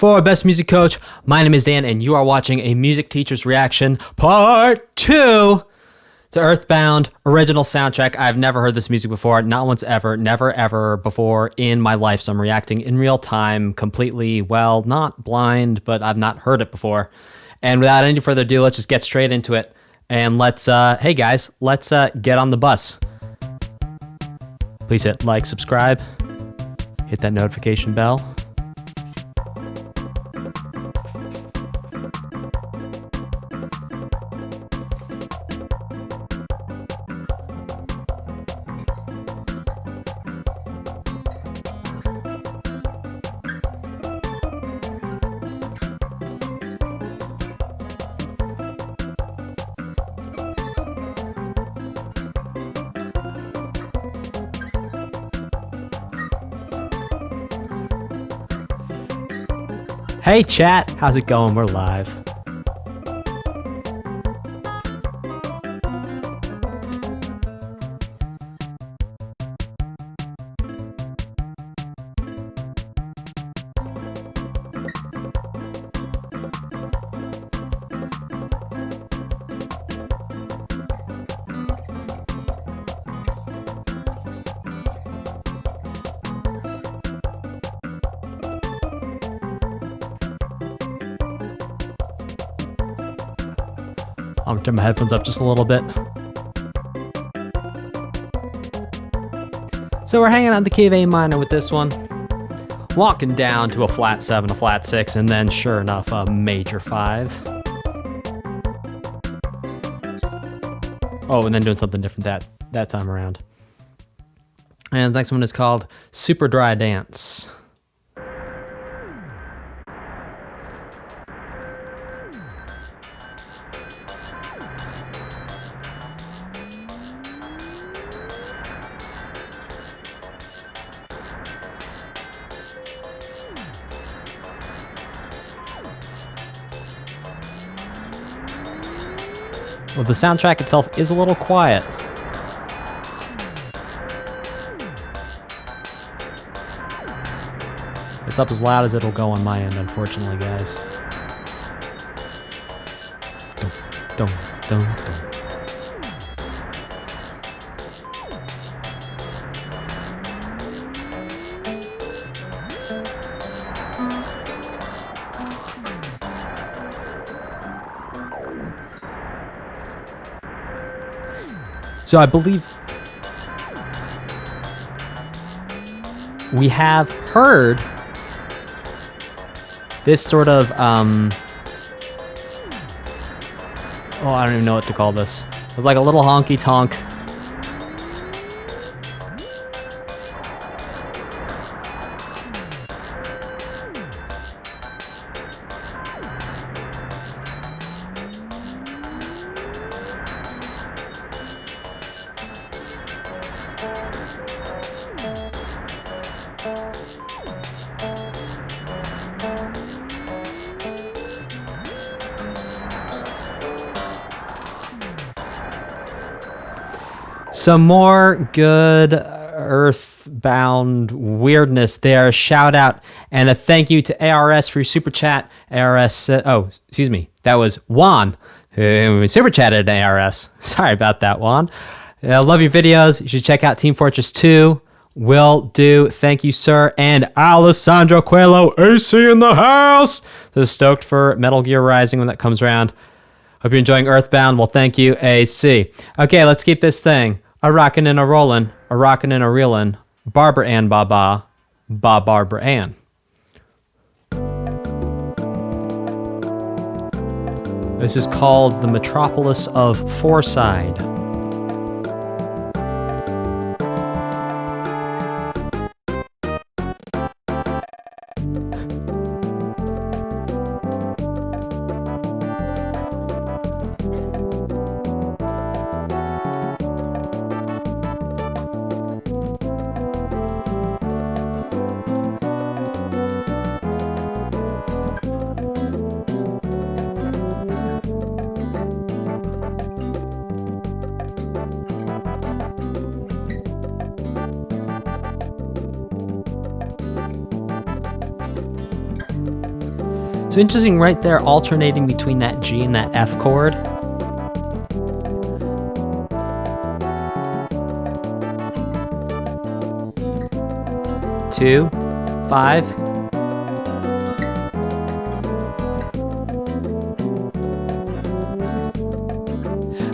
for Best Music Coach. My name is Dan, and you are watching a Music Teacher's Reaction Part 2 to EarthBound original soundtrack. I've never heard this music before, not once ever, never ever before in my life, so I'm reacting in real time, completely, well, not blind, but I've not heard it before. And without any further ado, let's just get straight into it, and let's, hey guys, let's get on the bus. Please hit like, subscribe, hit that notification bell. Hey chat, how's it going? We're live. I'm gonna turn my headphones up just a little bit. So we're hanging out the key of A minor with this one. Walking down to a flat 7, a flat 6, and then sure enough, a major 5. Oh, and then doing something different that time around. And the next one is called Super Dry Dance. Well, the soundtrack itself is a little quiet. It's up as loud as it'll go on my end, unfortunately, guys. Dum, dum, dum, dum. So I believe we have heard this sort of, oh, I don't even know what to call this. It was like a little honky tonk. Some more good EarthBound weirdness there. Shout out and a thank you to ARS for your super chat. ARS, oh, excuse me, that was Juan who super chatted at ARS. Sorry about that, Juan. Love your videos. You should check out Team Fortress 2. Will do. Thank you, sir. And Alessandro Coelho, AC in the house. So stoked for Metal Gear Rising when that comes around. Hope you're enjoying EarthBound. Well, thank you, AC. Okay, let's keep this thing. A rockin' and a rollin', a rockin' and a reelin', Barbara Ann Baba, Barbara Ann. This is called the Metropolis of Fourside. So interesting right there, alternating between that G and that F chord. Two, 5.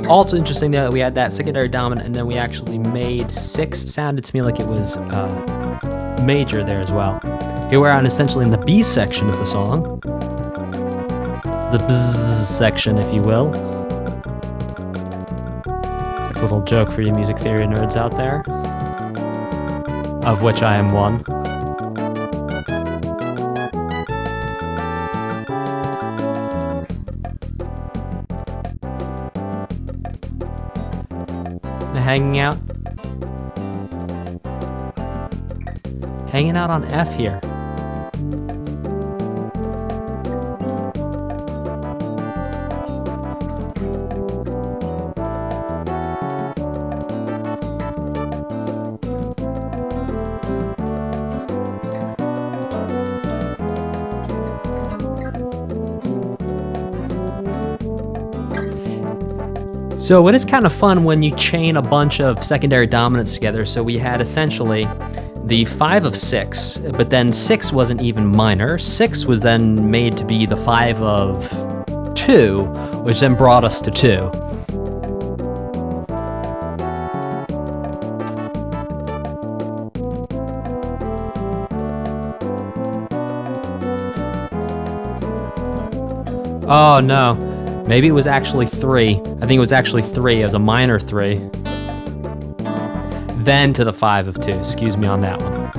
Also interesting that we had that secondary dominant, and then we actually made 6. Sounded to me like it was major there as well. Here we're on essentially in the B section of the song. The bzzz section, if you will. A little joke for you music theory nerds out there, of which I am one. Hanging out on F here. So it is kind of fun when you chain a bunch of secondary dominants together. So we had essentially the 5 of 6, but then 6 wasn't even minor. 6 was then made to be the 5 of 2, which then brought us to 2. Oh no. Maybe it was actually 3. I think it was actually 3. It was a minor 3. Then to the 5 of 2. Excuse me on that one.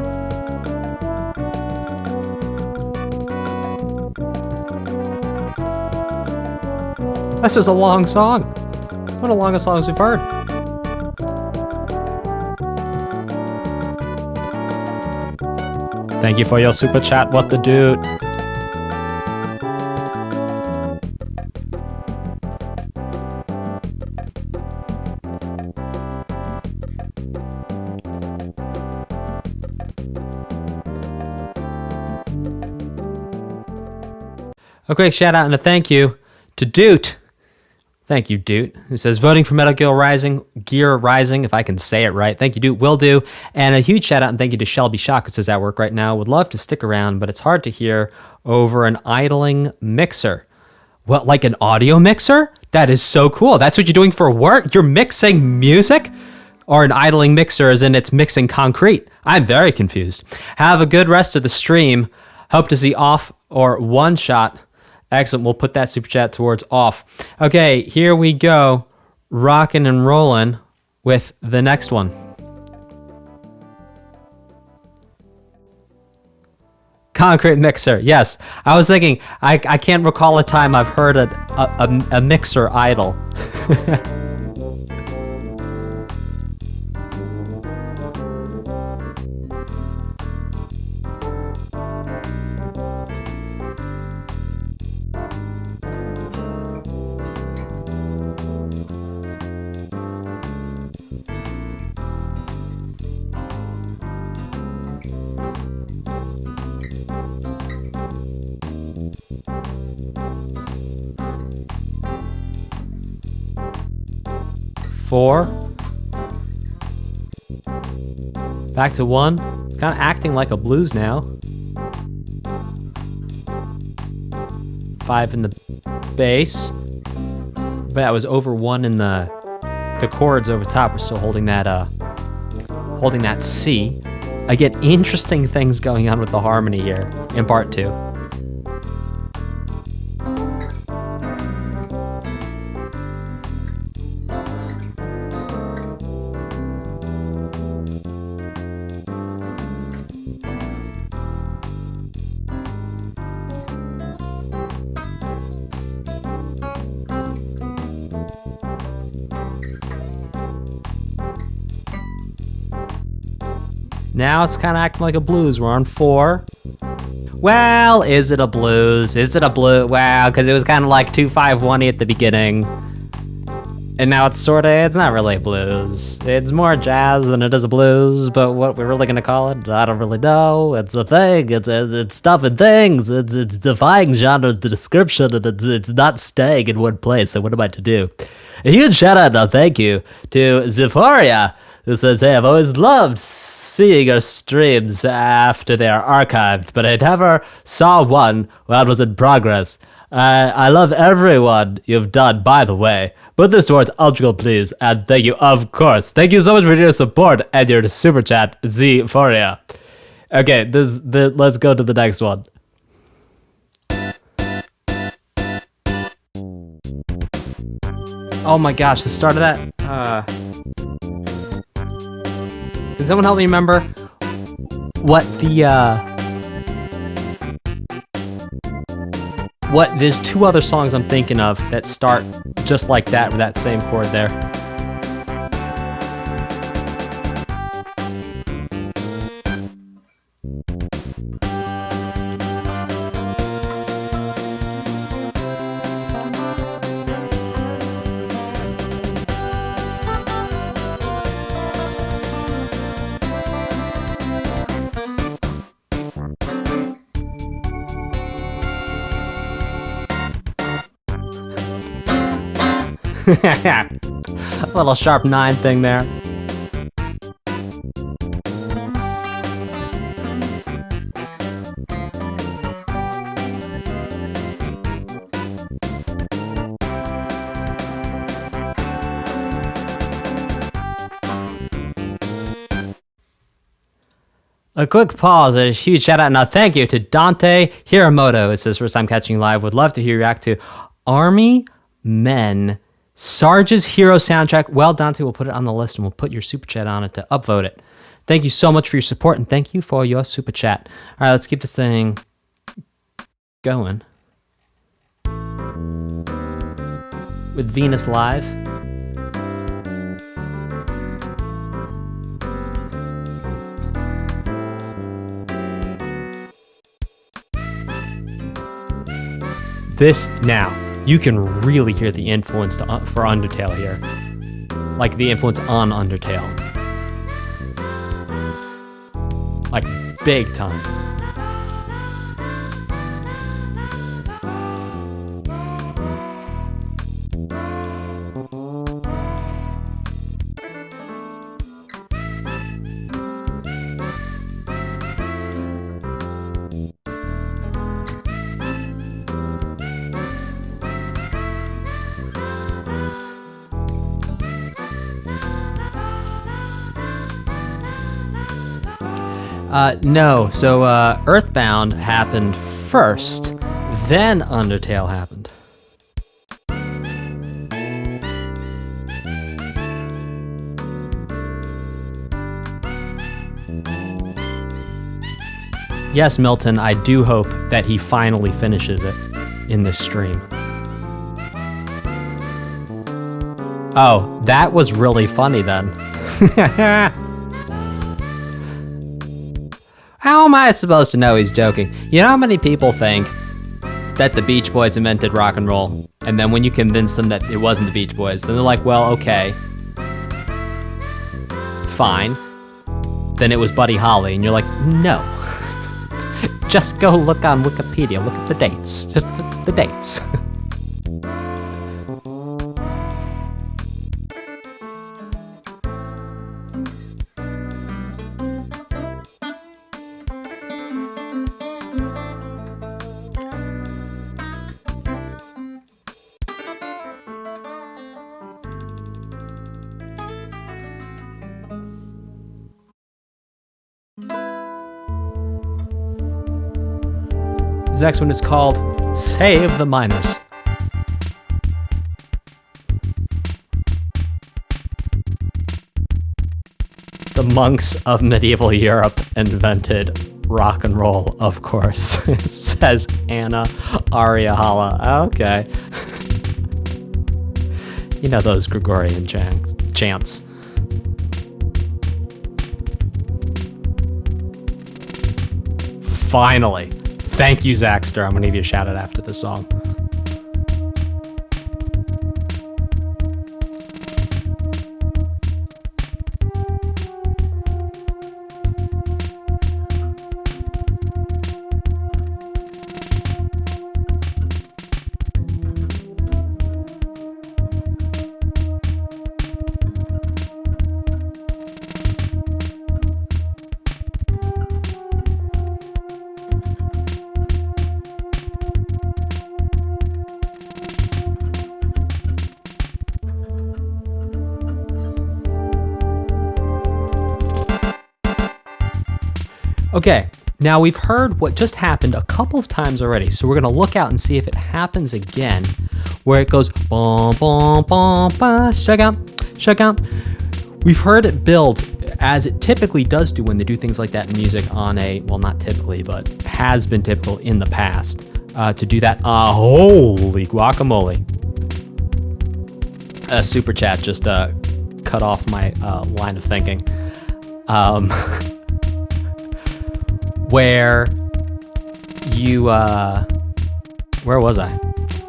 This is a long song. One of the longest songs we've heard. Thank you for your super chat, what the dude. A quick shout out and a thank you to Doot. Thank you, Doot, who says, voting for Metal Gear Rising, if I can say it right. Thank you, Doot, will do. And a huge shout out and thank you to Shelby Shock, who says, at work right now, would love to stick around, but it's hard to hear over an idling mixer. What, like an audio mixer? That is so cool. That's what you're doing for work? You're mixing music? Or an idling mixer as in it's mixing concrete? I'm very confused. Have a good rest of the stream. Hope to see off or one shot. Excellent. We'll put that super chat towards off. Okay, here we go. Rockin' and rollin' with the next one. Concrete mixer. Yes. I was thinking, I can't recall a time I've heard a mixer idle. Four. Back to 1. It's kind of acting like a blues now. 5 in the bass. But that was over 1 in the chords over top. We're still holding that C. Again, interesting things going on with the harmony here in part 2. Now it's kind of acting like a blues. We're on 4. Well, is it a blues? Is it a blues? Wow, because it was kind of like 2-5-1 at the beginning. And now it's not really a blues. It's more jazz than it is a blues, but what we're really gonna call it, I don't really know. It's a thing, it's stuff and things. It's defying genre description, and it's not staying in one place, so what am I to do? A huge shout out and a thank you to Zephoria, who says, hey, I've always loved seeing your streams after they are archived, but I never saw one while it was in progress. I love everyone you've done, by the way. Put this towards Ultra, please, and thank you, of course. Thank you so much for your support and your super chat, Zephoria. Okay, let's go to the next one. Oh my gosh, the start of that. Can someone help me remember what there's two other songs I'm thinking of that start just like that with that same chord there. A little sharp 9 thing there. A quick pause, a huge shout out and a thank you to Dante Hiramoto. It says, first time catching you live, would love to hear you react to Army Men Sarge's Hero soundtrack. Well, Dante, we'll put it on the list and we'll put your super chat on it to upvote it. Thank you so much for your support and thank you for your super chat. All right, let's keep this thing going with Venus Live. This now. You can really hear the influence for Undertale here. Like the influence on Undertale. Like big time. No, so EarthBound happened first, then Undertale happened. Yes, Milton, I do hope that he finally finishes it in this stream. Oh, that was really funny then. How am I supposed to know he's joking? You know how many people think that the Beach Boys invented rock and roll, and then when you convince them that it wasn't the Beach Boys, then they're like, well, okay, fine. Then it was Buddy Holly, and you're like, no. Just go look on Wikipedia, look at the dates. Just the dates. This next one is called Save the Miners. The monks of medieval Europe invented rock and roll, of course, says Anna Ariahala. Okay. You know those Gregorian chants. Finally. Thank you, Zaxter. I'm going to give you a shout out after the song. Okay, now we've heard what just happened a couple of times already, so we're going to look out and see if it happens again, where it goes bum bum bum ba shaka shaka. We've heard it build as it typically does do when they do things like that in music on a, well, not typically, but has been typical in the past to do that. Holy guacamole. Super chat just cut off my line of thinking. Where you, where was I?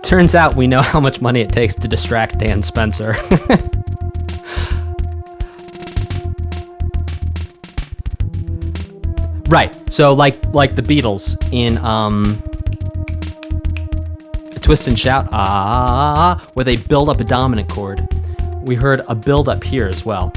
Turns out we know how much money it takes to distract Dan Spencer. Right, so like the Beatles in Twist and Shout, where they build up a dominant chord. We heard a build up here as well.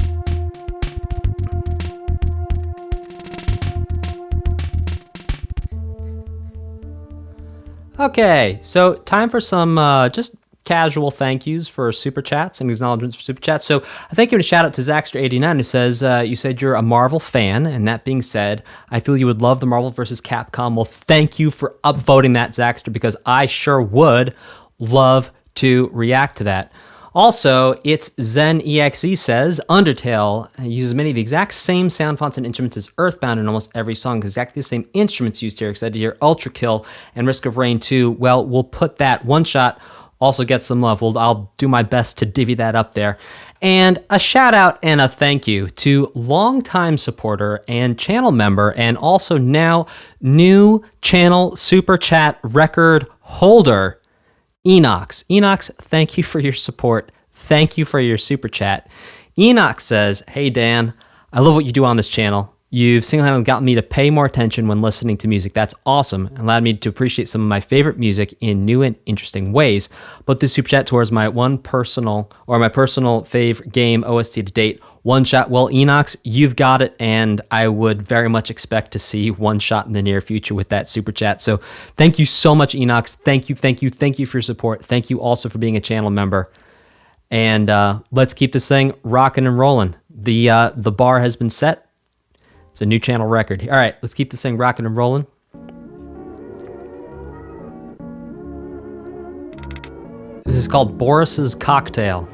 Okay, so time for some just casual thank yous for super chats and acknowledgements for super chats. So I thank you and a shout out to Zaxter89 who says, you said you're a Marvel fan, and that being said, I feel you would love the Marvel vs. Capcom. Well, thank you for upvoting that, Zaxter, because I sure would love to react to that. Also, it's ZenEXE says, Undertale uses many of the exact same sound fonts and instruments as EarthBound in almost every song. Exactly the same instruments used here. Excited to hear Ultra Kill and Risk of Rain 2. Well, we'll put that one shot. Also get some love. Well, I'll do my best to divvy that up there. And a shout out and a thank you to longtime supporter and channel member and also now new channel super chat record holder, Enox. Enox, thank you for your support. Thank you for your super chat. Enox says, hey Dan, I love what you do on this channel. You've single-handedly gotten me to pay more attention when listening to music. That's awesome, and allowed me to appreciate some of my favorite music in new and interesting ways. But this super chat towards my personal fave game OST to date, One Shot. Well, Enox, you've got it, and I would very much expect to see One Shot in the near future with that super chat. So thank you so much, Enox. Thank you for your support. Thank you also for being a channel member. And let's keep this thing rocking and rolling. The bar has been set. It's a new channel record. All right, let's keep this thing rocking and rolling. This is called Boris's Cocktail.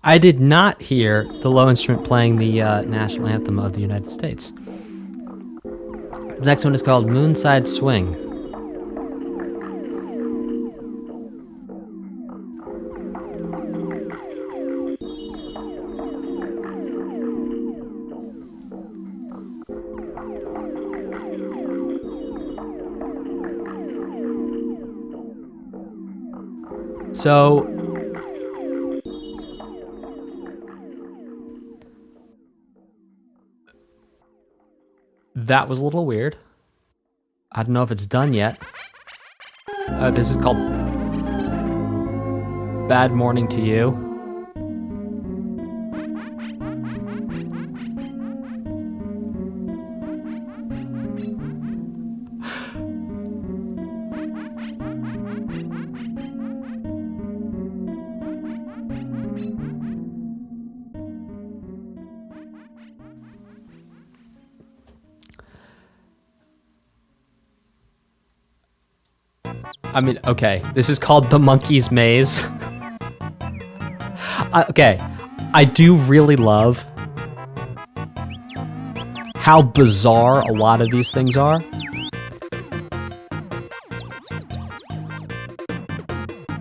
I did not hear the low instrument playing the national anthem of the United States. The next one is called Moonside Swing. So that was a little weird. I don't know if it's done yet. This is called Bad Morning to You. I mean, okay, this is called the Monkey's Maze. Okay, I do really love how bizarre a lot of these things are.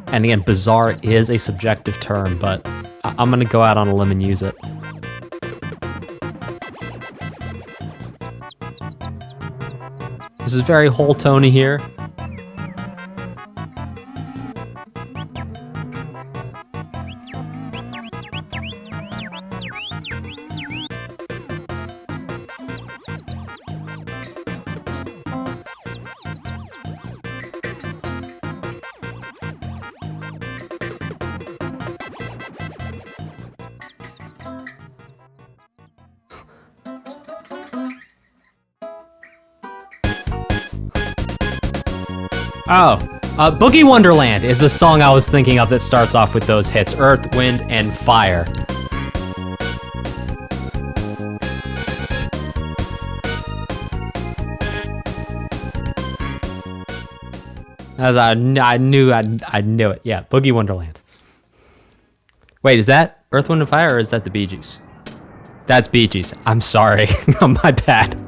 And again, bizarre is a subjective term, but I'm gonna go out on a limb and use it. This is very whole tony here. Oh, Boogie Wonderland is the song I was thinking of that starts off with those hits. Earth, Wind, and Fire. As I knew it. Yeah, Boogie Wonderland. Wait, is that Earth, Wind, and Fire, or is that the Bee Gees? That's Bee Gees. I'm sorry. My bad.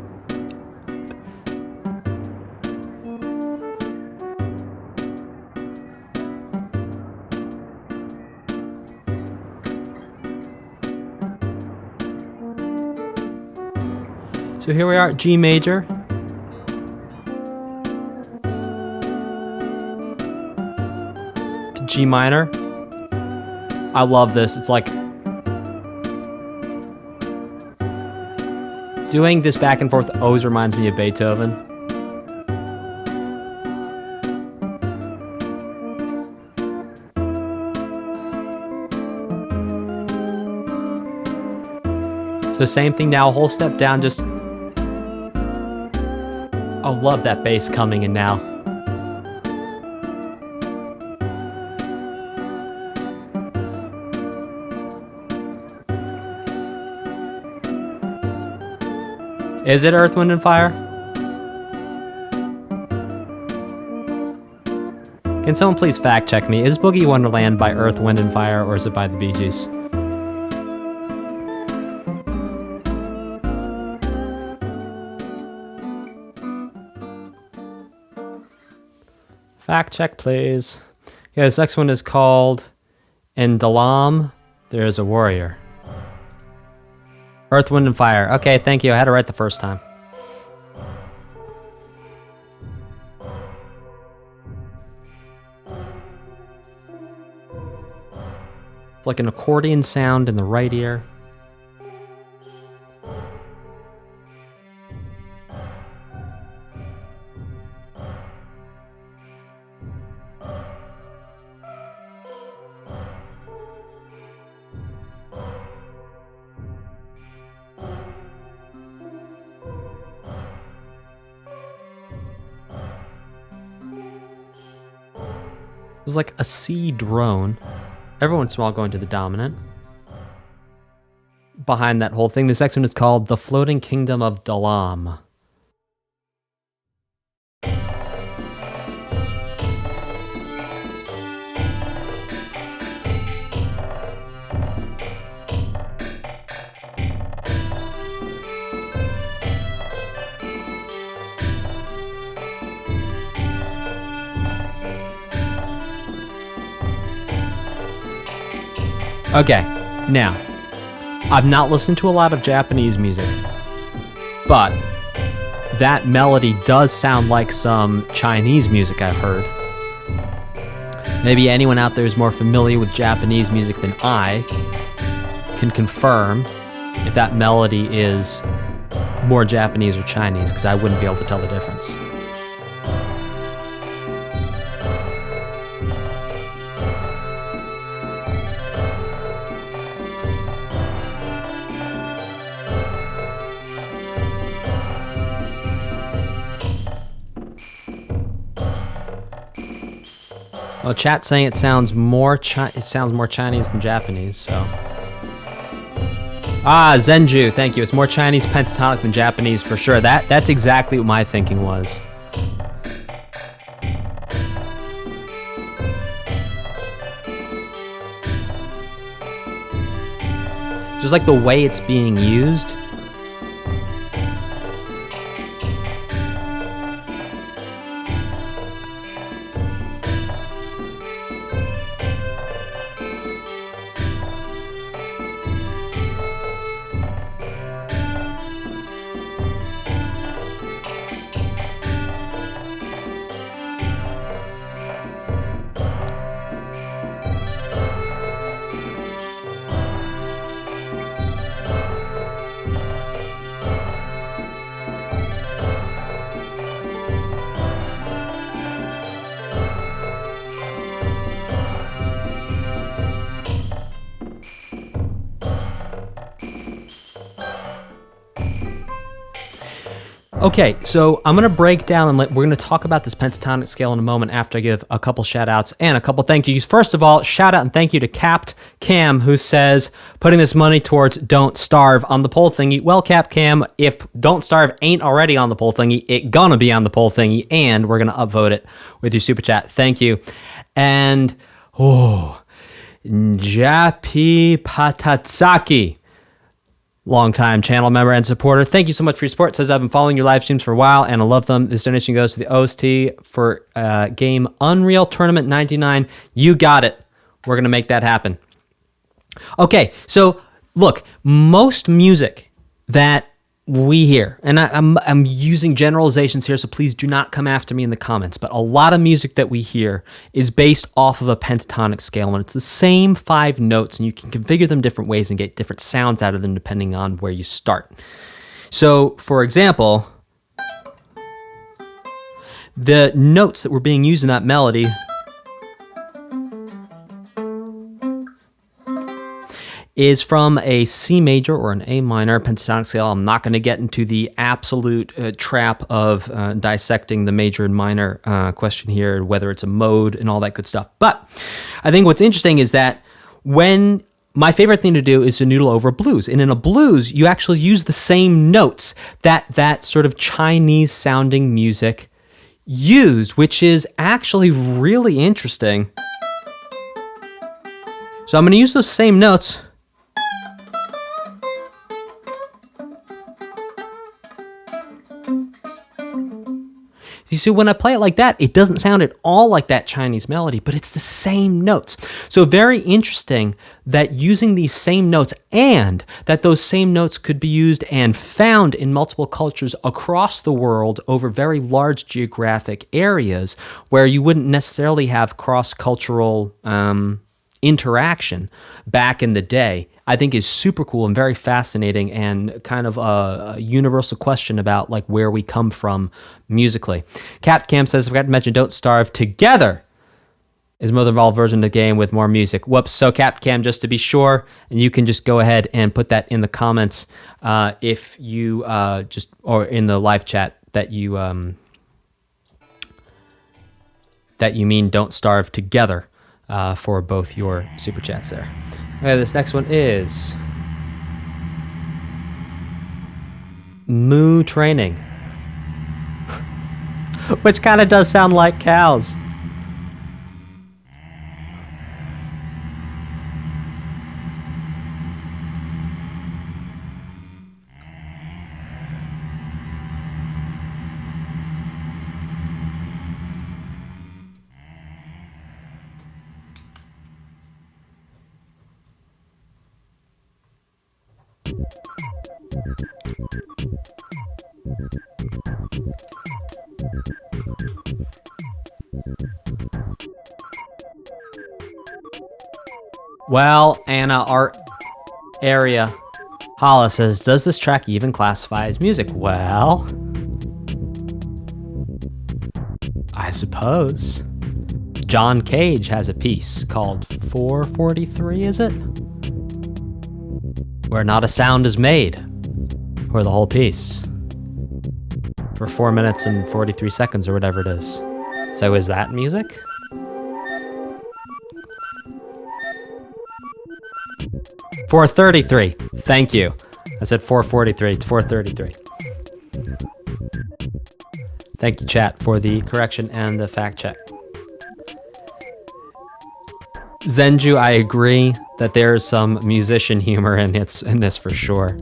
So here we are at G major. To G minor. I love this. It's like doing this back and forth always reminds me of Beethoven. So same thing now, a whole step down, just I love that bass coming in now. Is it Earth, Wind, and Fire? Can someone please fact check me? Is Boogie Wonderland by Earth, Wind, and Fire, or is it by the Bee Gees? Fact check, please. Yeah, this next one is called In Dalaam, There's a Warrior. Earth, Wind, and Fire. Okay, thank you. I had it right the first time. It's like an accordion sound in the right ear. It was like a C drone. Every once in a while going to the dominant. Behind that whole thing, this next one is called The Floating Kingdom of Dalaam. Okay, now, I've not listened to a lot of Japanese music, but that melody does sound like some Chinese music I've heard. Maybe anyone out there who's more familiar with Japanese music than I can confirm if that melody is more Japanese or Chinese, because I wouldn't be able to tell the difference. Well, chat's saying it sounds more Chinese than Japanese, so. Ah, Zenju, thank you. It's more Chinese pentatonic than Japanese for sure. That's exactly what my thinking was. just like the way it's being used. Okay, so I'm going to break down and we're going to talk about this pentatonic scale in a moment after I give a couple shout outs and a couple thank yous. First of all, shout out and thank you to Capt Cam, who says, putting this money towards Don't Starve on the poll thingy. Well, Capt Cam, if Don't Starve ain't already on the poll thingy, it gonna be on the poll thingy, and we're going to upvote it with your super chat. Thank you. And, Japi Patatsaki, longtime channel member and supporter. Thank you so much for your support. Says, I've been following your live streams for a while and I love them. This donation goes to the OST for game Unreal Tournament 99. You got it. We're going to make that happen. Okay, so look, most music that we hear, and I'm using generalizations here, so please do not come after me in the comments, but a lot of music that we hear is based off of a pentatonic scale, and it's the same 5 notes, and you can configure them different ways and get different sounds out of them depending on where you start. So, for example, the notes that were being used in that melody is from a C major or an A minor pentatonic scale. I'm not going to get into the absolute trap of dissecting the major and minor question here, whether it's a mode and all that good stuff. But I think what's interesting is that when my favorite thing to do is to noodle over blues. And in a blues, you actually use the same notes that sort of Chinese sounding music used, which is actually really interesting. So I'm going to use those same notes. You see, when I play it like that, it doesn't sound at all like that Chinese melody, but it's the same notes. So very interesting that using these same notes, and that those same notes could be used and found in multiple cultures across the world over very large geographic areas where you wouldn't necessarily have cross-cultural interaction back in the day, I think is super cool and very fascinating, and kind of a universal question about like where we come from musically. Cap Cam says, I forgot to mention Don't Starve Together is a more involved version of the game with more music. Whoops. So Cap Cam, just to be sure, and you can just go ahead and put that in the comments if you or in the live chat that you mean Don't Starve Together for both your super chats there. Okay, this next one is Moo Training, which kind of does sound like cows. Well, Anna Art Area Hala says, does this track even classify as music? Well, I suppose. John Cage has a piece called 443, is it? Where not a sound is made for the whole piece. For 4 minutes and 43 seconds or whatever it is. So is that music? $433. Thank you. I said 443. It's 433. Thank you, chat, for the correction and the fact check. Zenju, I agree that there's some musician humor in this for sure.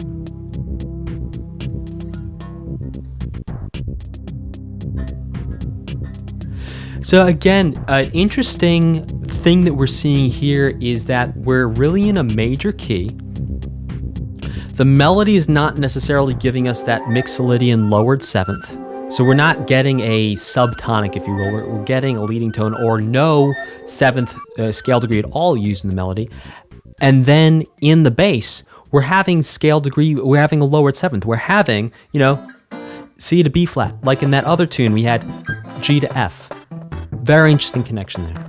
So again, an interesting thing that we're seeing here is that we're really in a major key. The melody is not necessarily giving us that Mixolydian lowered seventh. So we're not getting a subtonic, if you will. We're getting a leading tone or no seventh scale degree at all used in the melody. And then in the bass, we're having scale degree, we're having a lowered seventh. We're having, C to B flat. Like in that other tune, we had G to F. Very interesting connection there.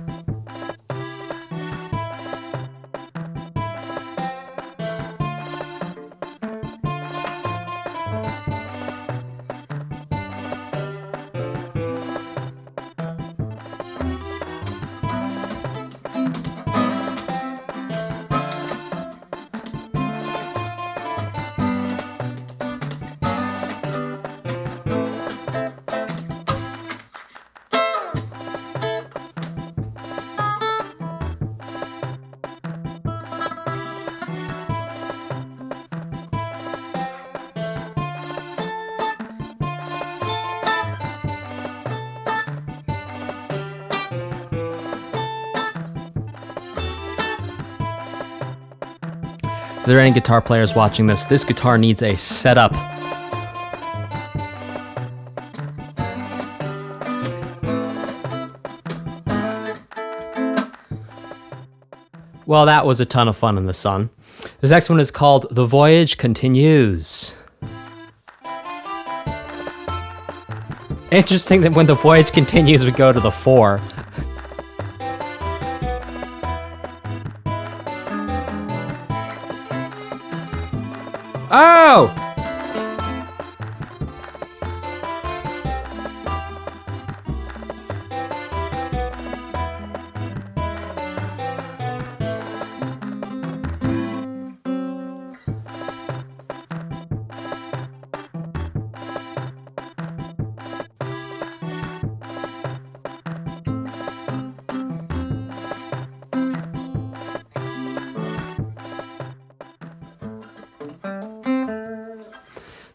If there are any guitar players watching this guitar needs a setup. Well, that was a ton of fun in the sun. This next one is called The Voyage Continues. Interesting that when The Voyage Continues, we go to the 4. Oh!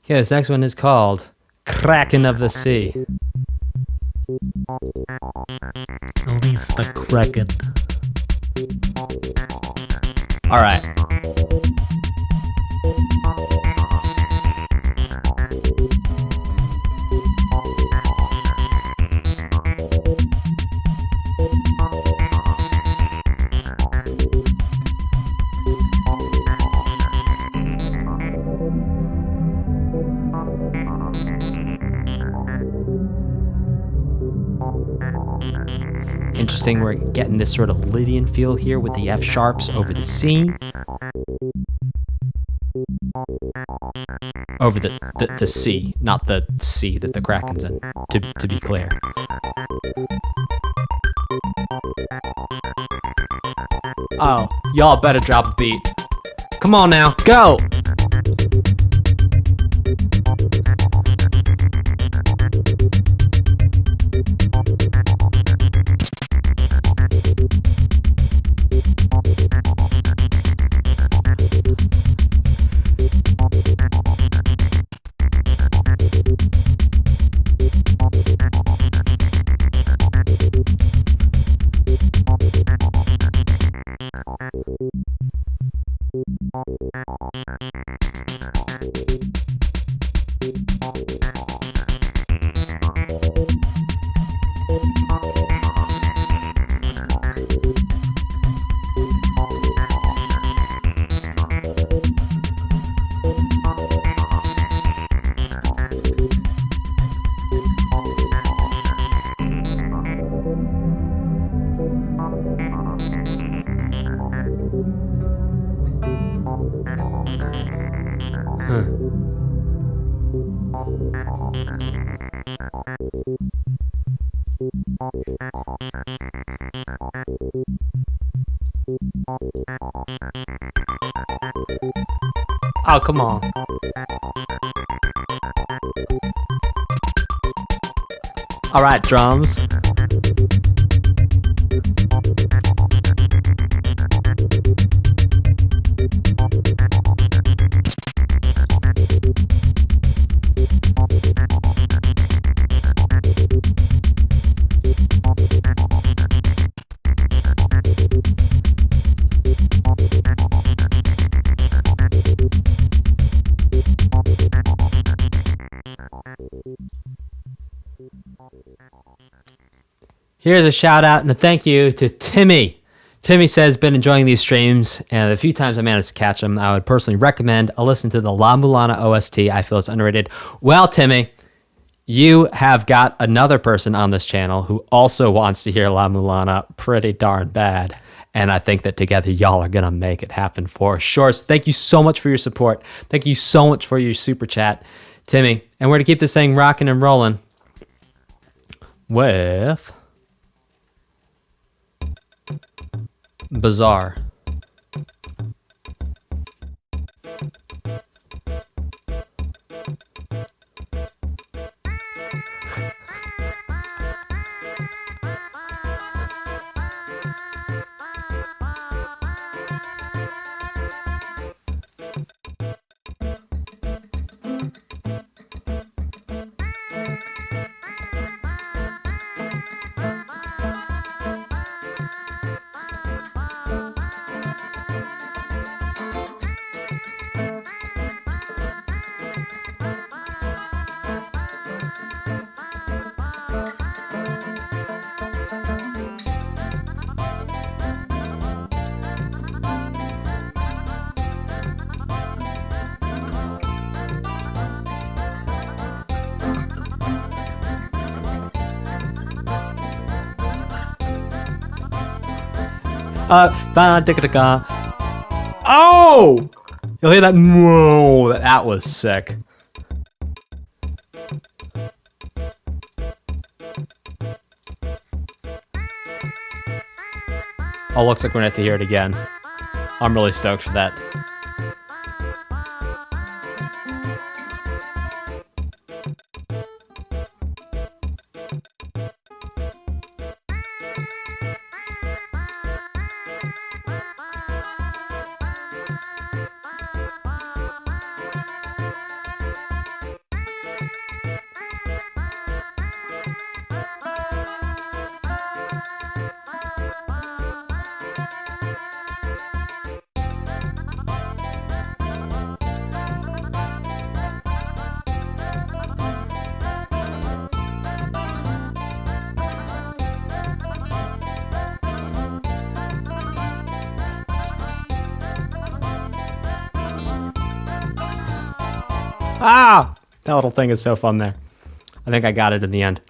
Okay, this next one is called Kraken of the Sea. Release the Kraken. All right. Interesting, we're getting this sort of Lydian feel here with the F sharps over the C. Over the C, not the C that the Kraken's in, to be clear. Oh, y'all better drop a beat. Come on now, go! Oh, come on. All right, drums. Here's a shout out and a thank you to Timmy. Timmy says, been enjoying these streams, and the few times I managed to catch them, I would personally recommend a listen to the La Mulana OST. I feel it's underrated. Well, Timmy, you have got another person on this channel who also wants to hear La Mulana pretty darn bad. And I think that together y'all are going to make it happen for sure. So thank you so much for your support. Thank you so much for your super chat, Timmy. And we're going to keep this thing rocking and rolling with Bazaar. Oh! You'll hear that? Whoa, that was sick. Oh, looks like we're gonna have to hear it again. I'm really stoked for that. Ah! That little thing is so fun there. I think I got it in the end.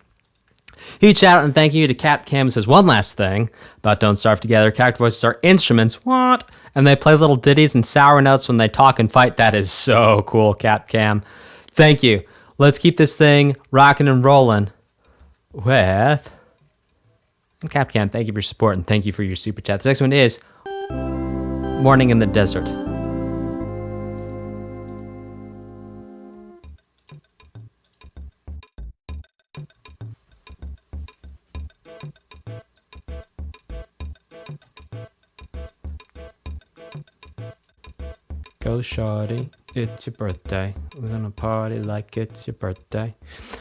Huge shout out and thank you to Cat Cam. Says one last thing about Don't Starve Together. Character voices are instruments. What? And they play little ditties and sour notes when they talk and fight. That is so cool, Cat Cam. Thank you. Let's keep this thing rocking and rolling with Cat Cam. Thank you for your support and thank you for your super chat. The next one is Morning in the Desert. Go shawty, it's your birthday. We're gonna party like it's your birthday.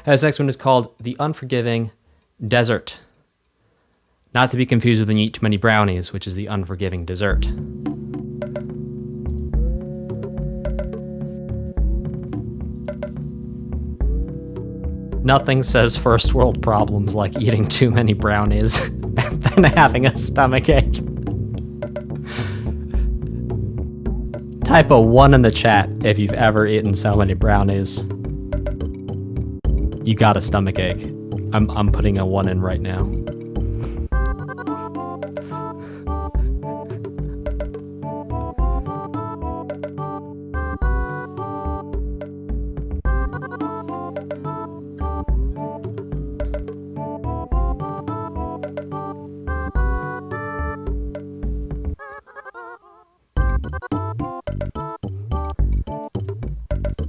This next one is called The Unforgiving Desert. Not to be confused with When You Eat Too Many Brownies, which is The Unforgiving Dessert. Nothing says first world problems like eating too many brownies and then having a stomachache. Type a 1 in the chat if you've ever eaten so many brownies. You got a stomachache. I'm putting a 1 in right now.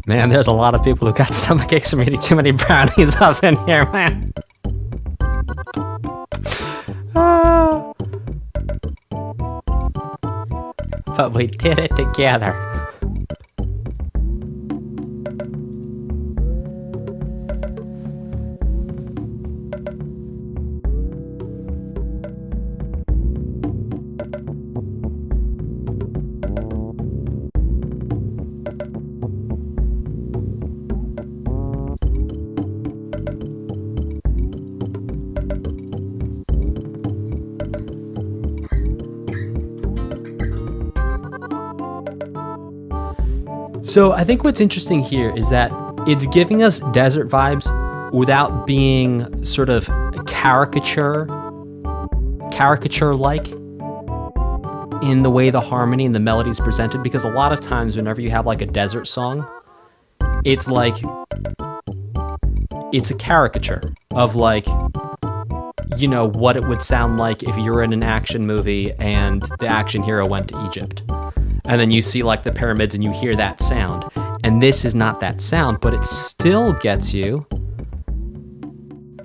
Man, there's a lot of people who got stomachaches from eating too many brownies up in here, man. But we did it together. So I think what's interesting here is that it's giving us desert vibes without being sort of caricature-like in the way the harmony and the melody is presented, because a lot of times whenever you have like a desert song, it's like, it's a caricature of like, you know, what it would sound like if you were in an action movie and the action hero went to Egypt. And then you see like the pyramids and you hear that sound. And this is not that sound, but it still gets you,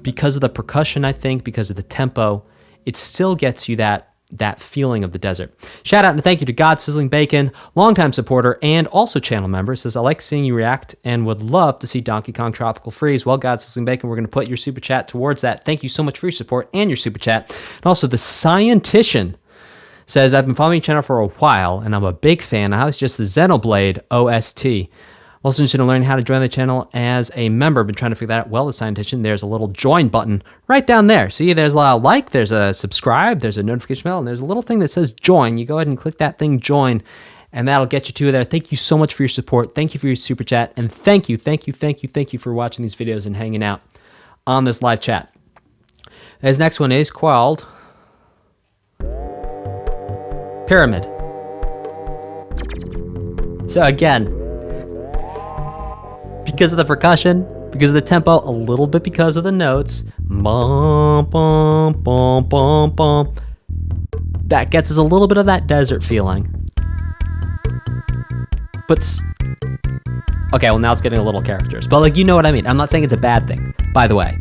because of the percussion, I think, because of the tempo, it still gets you that feeling of the desert. Shout out and thank you to God Sizzling Bacon, longtime supporter and also channel member. Says, I like seeing you react and would love to see Donkey Kong Tropical Freeze. Well, God Sizzling Bacon, we're going to put your super chat towards that. Thank you so much for your support and your super chat. And also the Scientician says, I've been following your channel for a while and I'm a big fan. I was just the Xenoblade OST. Also interested in learning how to join the channel as a member. Been trying to figure that out. Well, the Scientician, there's a little join button right down there. See, there's a like, there's a subscribe, there's a notification bell, and there's a little thing that says join. You go ahead and click that thing, join, and that'll get you to there. Thank you so much for your support. Thank you for your super chat, and thank you for watching these videos and hanging out on this live chat. This next one is called Pyramid. So again, because of the percussion, because of the tempo, a little bit because of the notes, bum, bum, bum, bum, bum, that gets us a little bit of that desert feeling. But, okay, well now it's getting a little characters. But like, you know what I mean. I'm not saying it's a bad thing, by the way.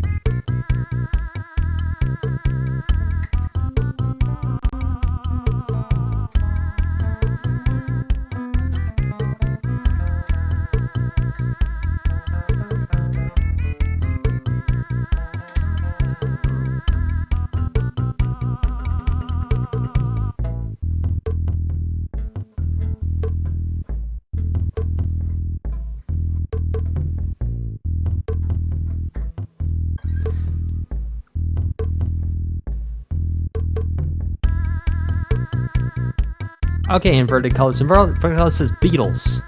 Okay, Inverted Colors. Inverted Colors says Beatles.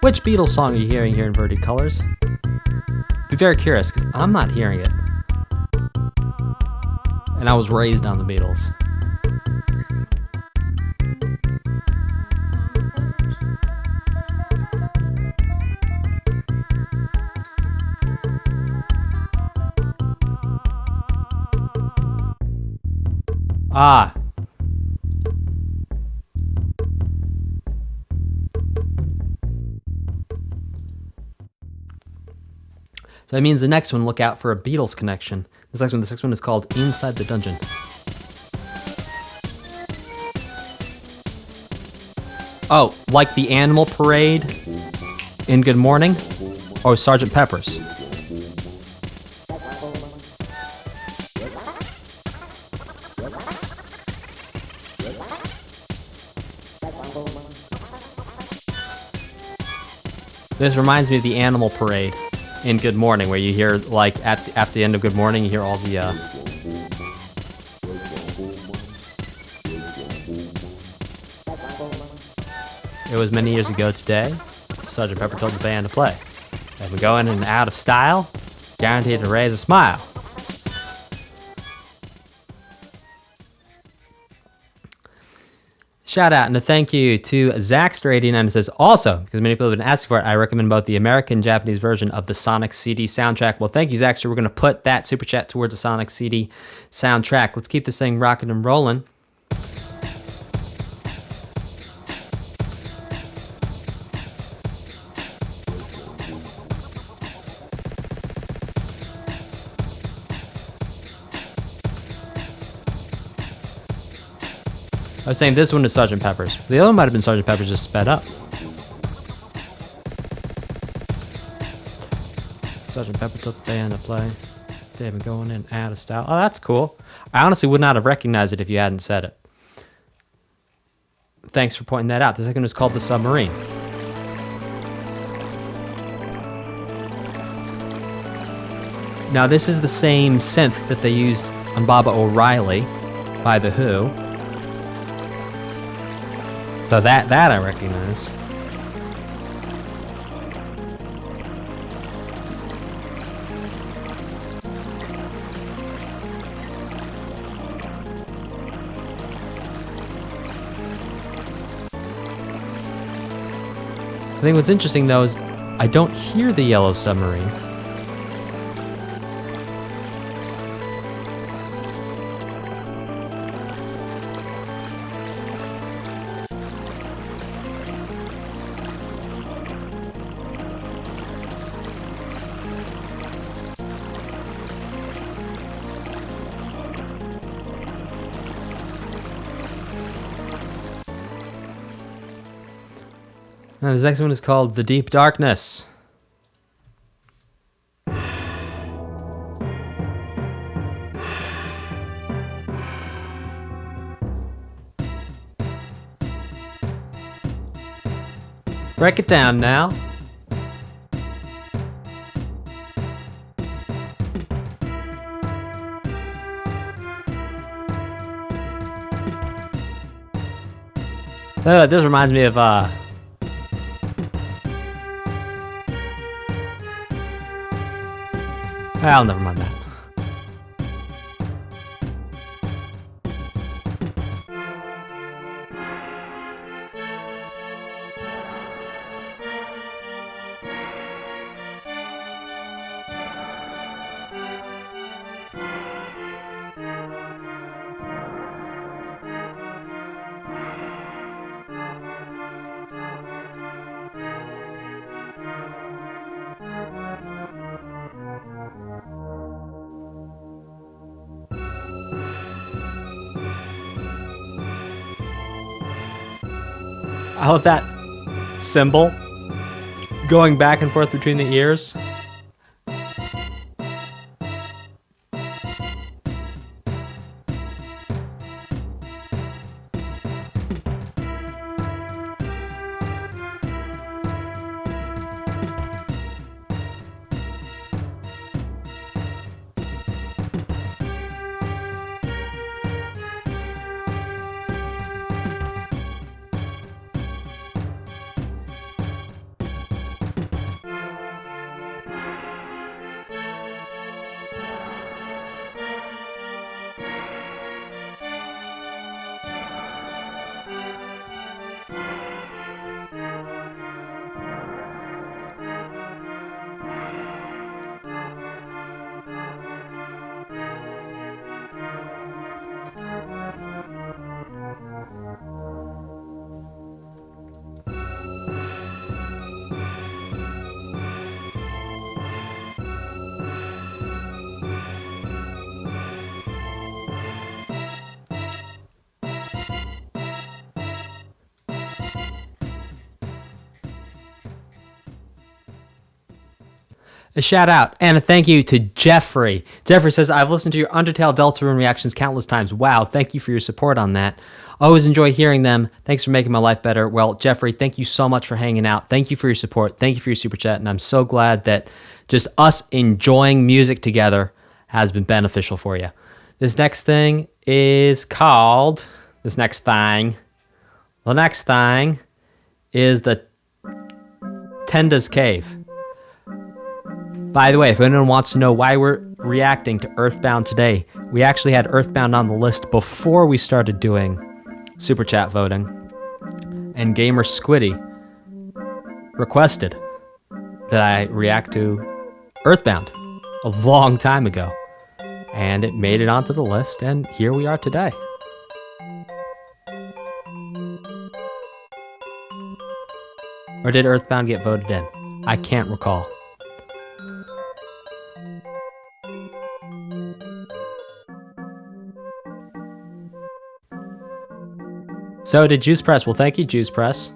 Which Beatles song are you hearing here, Inverted Colors? Be very curious, because I'm not hearing it. And I was raised on the Beatles. Ah. So that means the next one, look out for a Beatles connection. The next one is called Inside the Dungeon. Oh, like the Animal Parade in Good Morning? Or Sgt. Pepper's? This reminds me of the Animal Parade in Good Morning, where you hear, like, at the end of Good Morning, you hear all the, It was many years ago today, Sgt. Pepper told the band to play. If we go in and out of style, guaranteed to raise a smile. Shout out and a thank you to Zaxter89. It says, also, because many people have been asking for it, I recommend both the American and Japanese version of the Sonic CD soundtrack. Well, thank you, Zaxter. We're going to put that super chat towards the Sonic CD soundtrack. Let's keep this thing rocking and rolling. I was saying this one is Sgt. Pepper's. The other one might have been Sgt. Pepper's just sped up. Sgt. Pepper took the band to play. They've been going in out of style. Oh, that's cool. I honestly would not have recognized it if you hadn't said it. Thanks for pointing that out. The second is called The Submarine. Now this is the same synth that they used on Baba O'Reilly by The Who. So that I recognize. think what's interesting though is I don't hear the yellow submarine. Now, this next one is called The Deep Darkness. Break it down now. This reminds me of well, never mind that. I love that symbol going back and forth between the ears. A shout out and a thank you to Jeffrey. Jeffrey says, I've listened to your Undertale Deltarune reactions countless times. Wow, thank you for your support on that. Always enjoy hearing them. Thanks for making my life better. Well, Jeffrey, thank you so much for hanging out. Thank you for your support. Thank you for your super chat. And I'm so glad that just us enjoying music together has been beneficial for you. This next thing is called, the next thing is the Tendas Cave. By the way, if anyone wants to know why we're reacting to EarthBound today, we actually had EarthBound on the list before we started doing Super Chat voting. And Gamer Squiddy requested that I react to EarthBound a long time ago. And it made it onto the list, and here we are today. Or did EarthBound get voted in? I can't recall. So did Juice Press. Well, thank you, Juice Press.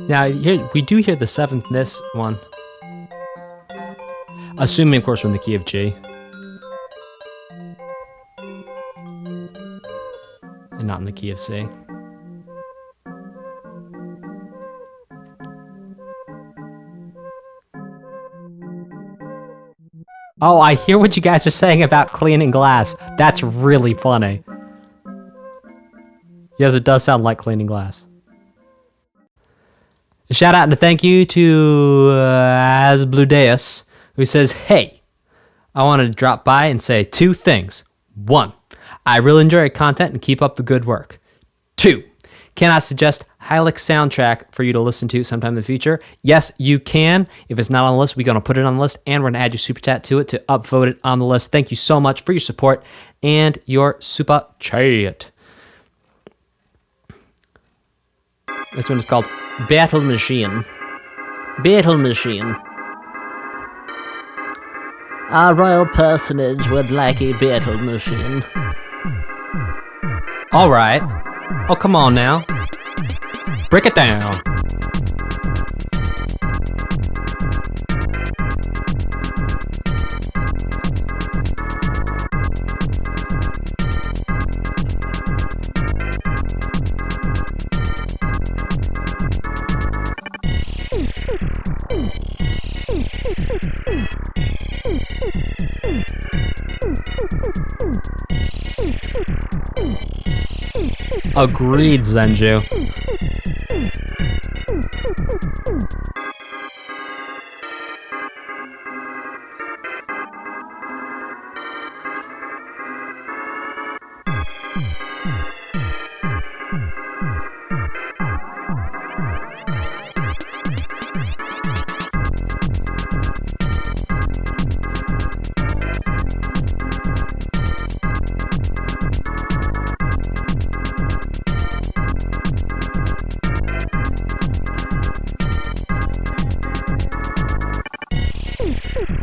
Now, here, we do hear the 7th Ness one. Assuming, of course, we're in the key of G. And not in the key of C. Oh, I hear what you guys are saying about cleaning glass. That's really funny. Yes, it does sound like cleaning glass. A shout out and a thank you to Asbludeus, who says, hey, I wanted to drop by and say 2 things. 1, I really enjoy your content and keep up the good work. 2, can I suggest Hylix soundtrack for you to listen to sometime in the future? Yes, you can. If it's not on the list, we're going to put it on the list, and we're going to add your super chat to it to upvote it on the list. Thank you so much for your support and your super chat. This one is called Battle Machine. Battle Machine. Our royal personage would like a battle machine. Alright. Oh, come on now. Break it down. Agreed, Zenju.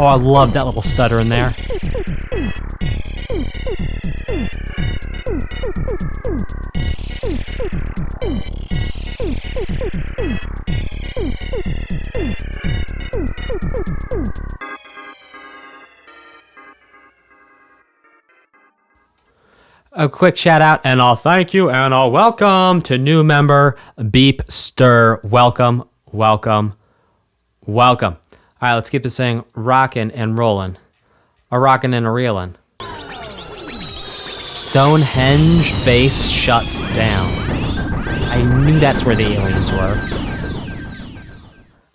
Oh, I love that little stutter in there. A quick shout out and I'll thank you and I'll welcome to new member Beep Stir. Welcome, welcome, welcome. All right, let's keep this thing rocking and rolling. A rocking and a reeling. Stonehenge base shuts down. I knew that's where the aliens were.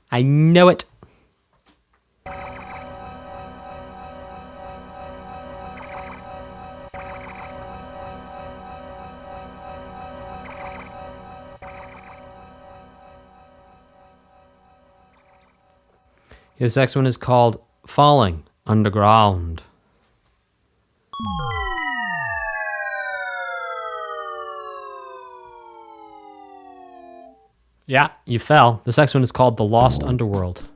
I know it. His next one is called Falling Underground. Yeah, you fell. This next one is called The Lost Underworld.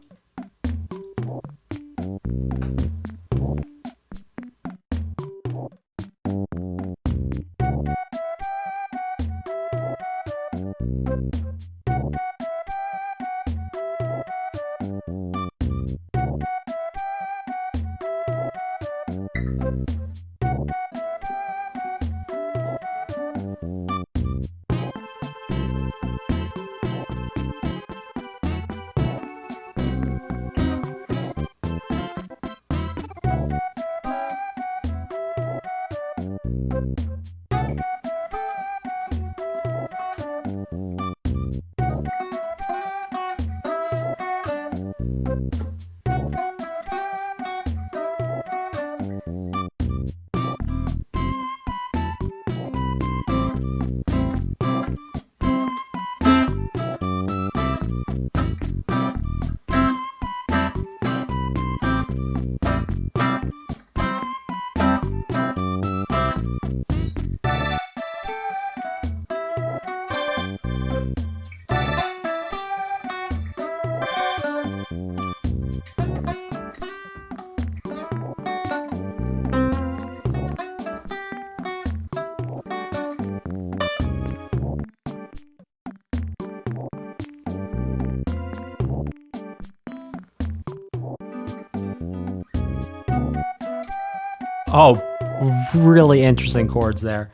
Oh, really interesting chords there.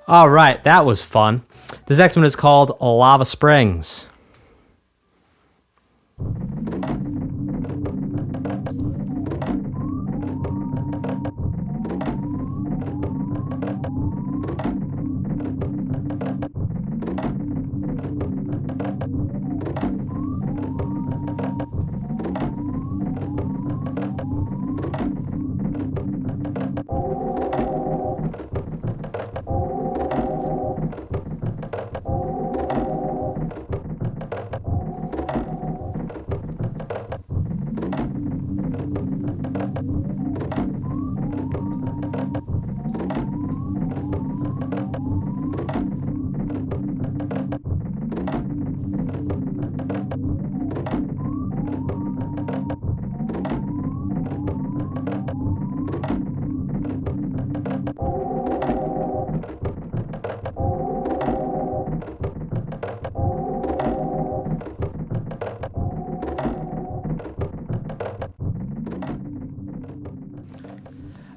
All right, that was fun. This next one is called Lava Springs.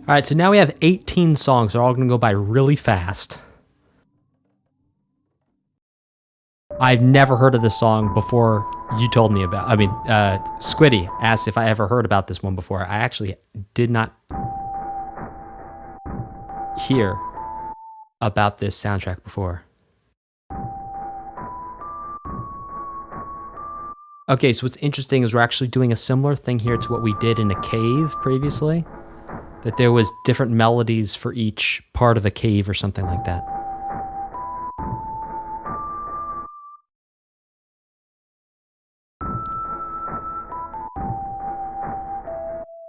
All right, so now we have 18 songs. They're all going to go by really fast. I've never heard of this song before you told me about. Squiddy asked if I ever heard about this one before. I actually did not hear about this soundtrack before. Okay, so what's interesting is we're actually doing a similar thing here to what we did in a cave previously. That there was different melodies for each part of a cave or something like that.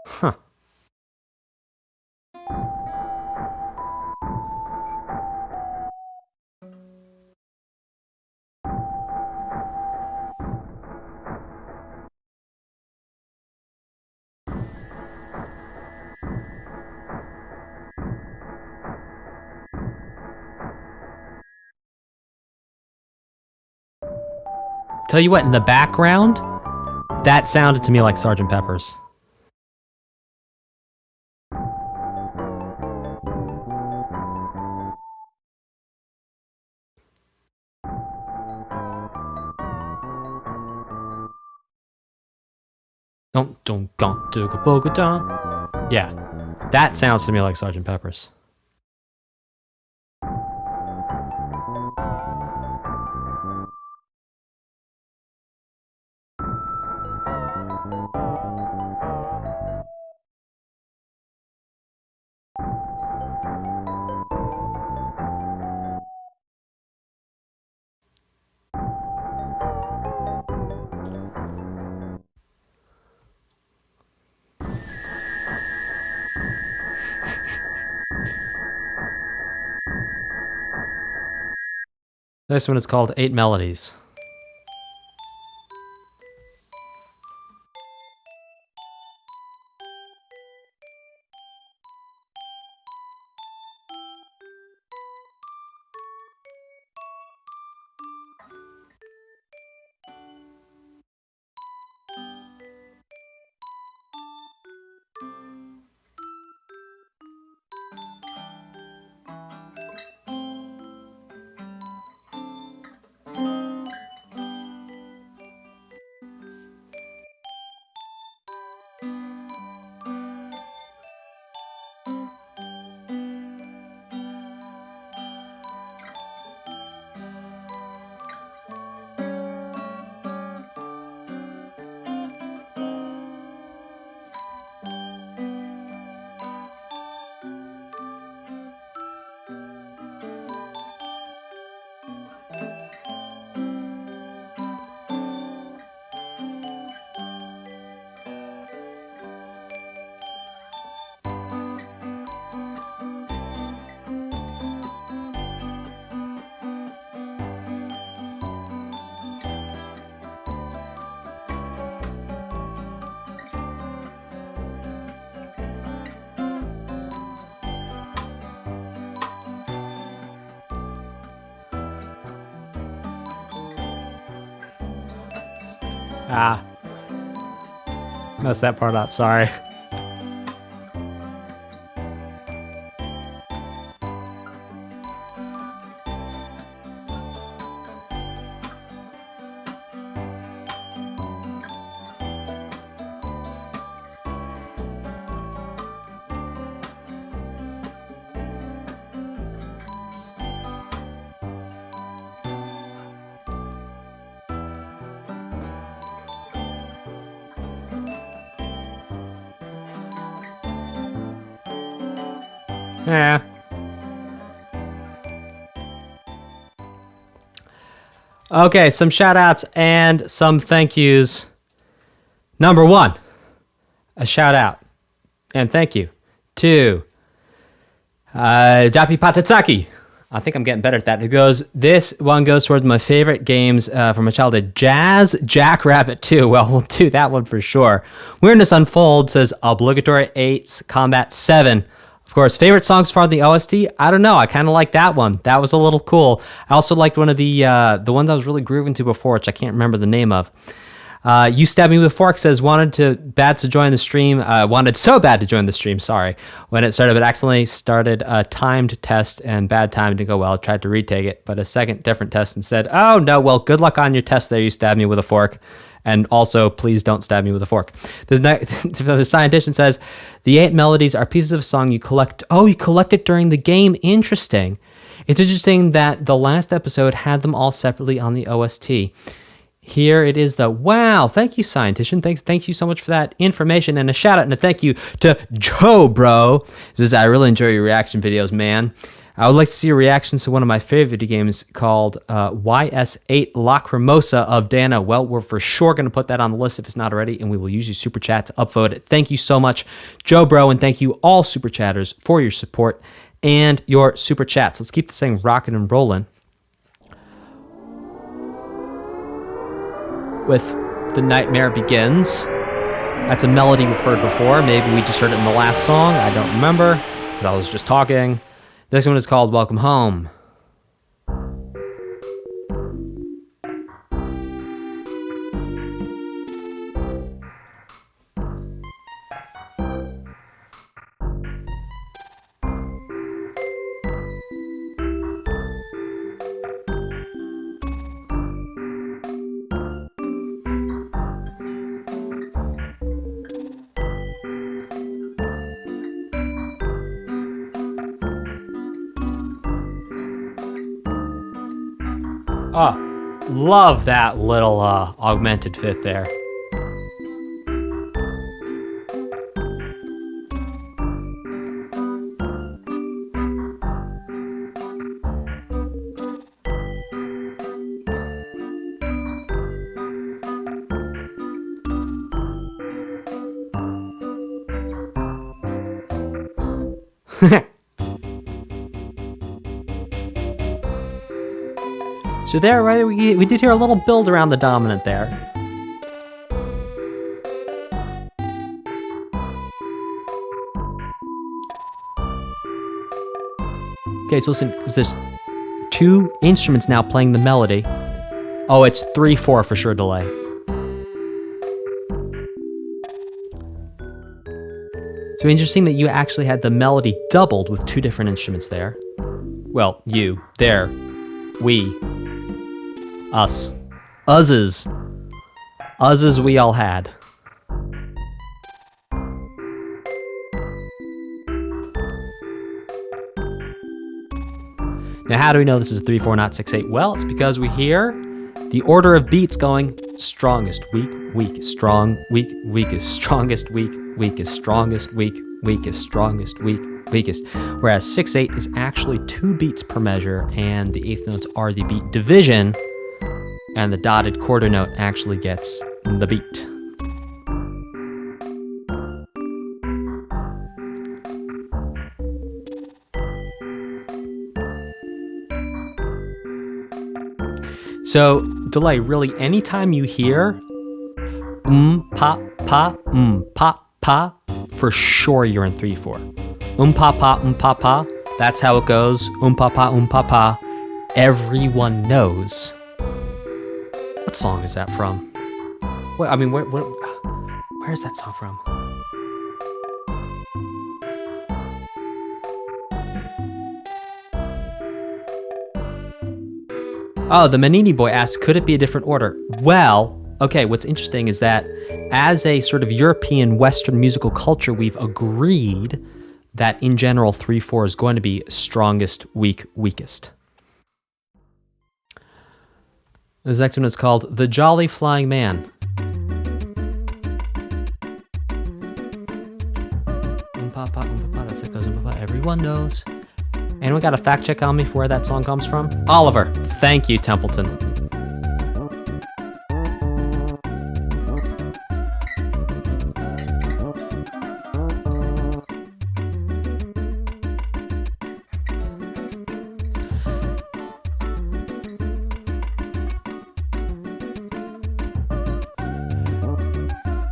Huh. Tell you what, in the background, that sounded to me like Sgt. Pepper's. Yeah, that sounds to me like Sgt. Pepper's. This one is called 8 Melodies. Ah. Messed that part up, sorry. Yeah. Okay, some shout outs and some thank yous. Number one, a shout out and thank you to Japi Patatsaki. I think I'm getting better at that. This one goes towards my favorite games from my childhood. Jazz Jackrabbit 2. Well, we'll do that one for sure. Weirdness Unfold says Obligatory 8's Combat 7. Of course, favorite songs for the OST? I don't know. I kind of like that one. That was a little cool. I also liked one of the ones I was really grooving to before, which I can't remember the name of. You Stab Me With Fork says wanted so bad to join the stream, sorry, when it started, but accidentally started a timed test and bad time to go well. Tried to retake it, but a second different test and said, oh no, well, good luck on your test there, You Stab Me With a Fork. And also, please don't stab me with a fork. The scientist says, the 8 melodies are pieces of a song you collect. Oh, you collect it during the game. Interesting. It's interesting that the last episode had them all separately on the OST. Here it is, though. Wow, thank you, Scientician. Thank you so much for that information. And a shout out and a thank you to Joe, bro. He says, I really enjoy your reaction videos, man. I would like to see your reactions to one of my favorite video games called YS8 Lacrimosa of Dana. Well, we're for sure going to put that on the list if it's not already, and we will use your super chat to upvote it. Thank you so much, Joe, bro, and thank you all super chatters for your support and your super chats. Let's keep this thing rocking and rolling with The Nightmare Begins. That's a melody we've heard before. Maybe we just heard it in the last song. I don't remember because I was just talking. This one is called Welcome Home. Oh, love that little augmented fifth there. So there, right, we did hear a little build around the dominant there. Okay, so listen, there's 2 instruments now playing the melody. Oh, it's 3/4 for sure delay. So interesting that you actually had the melody doubled with 2 different instruments there. Well, you, there, we. Us. Uses we all had. Now, how do we know this is 3/4, not 6/8? Well, it's because we hear the order of beats going strongest, weak, weakest, strong, weak, weakest, strongest, weak, weakest, strongest, weak, weakest, strongest, weak, weakest. Whereas 6/8 is actually 2 beats per measure, and the eighth notes are the beat division. And the dotted quarter note actually gets the beat. So, delay, really, anytime you hear pa, pa, pa, pa, for sure you're in 3/4. Pa, pa, that's how it goes. Pa, pa. Everyone knows. What song is that from? Where is that song from? Oh, the Manini boy asks, could it be a different order? Well, okay, what's interesting is that as a sort of European Western musical culture, we've agreed that in general 3/4 is going to be strongest, weak, weakest. This next one is called The Jolly Flying Man. That's how it goes. Every everyone knows. Anyone got a fact check on me for where that song comes from? Oliver, thank you, Templeton.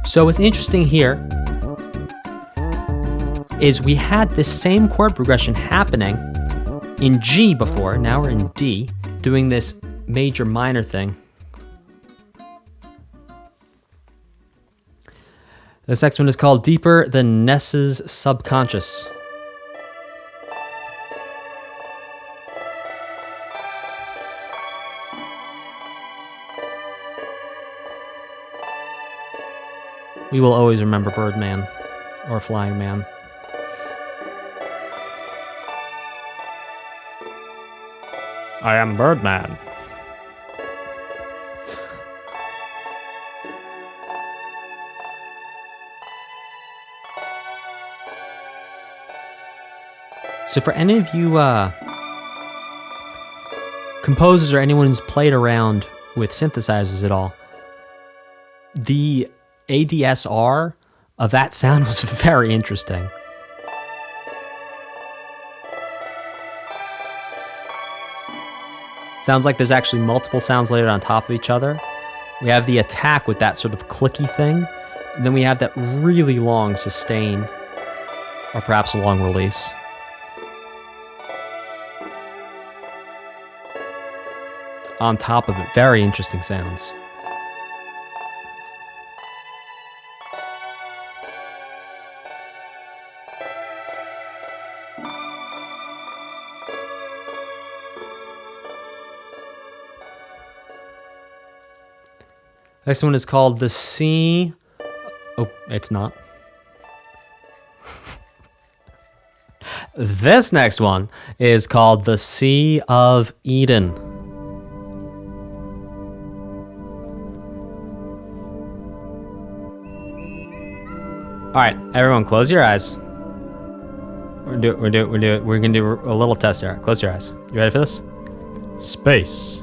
So what's interesting here is we had this same chord progression happening in G before. Now we're in D, doing this major minor thing. This next one is called Deeper Than Ness's Subconscious. We will always remember Birdman or Flying Man. I am Birdman. So for any of you composers or anyone who's played around with synthesizers at all, the ADSR of that sound was very interesting. Sounds like there's actually multiple sounds layered on top of each other. We have the attack with that sort of clicky thing, and then we have that really long sustain, or perhaps a long release. On top of it, very interesting sounds. Next one is called The Sea. Oh, it's not. This next one is called The Sea of Eden. All right, everyone, close your eyes. We're gonna do a little test here. Close your eyes. You ready for this? Space,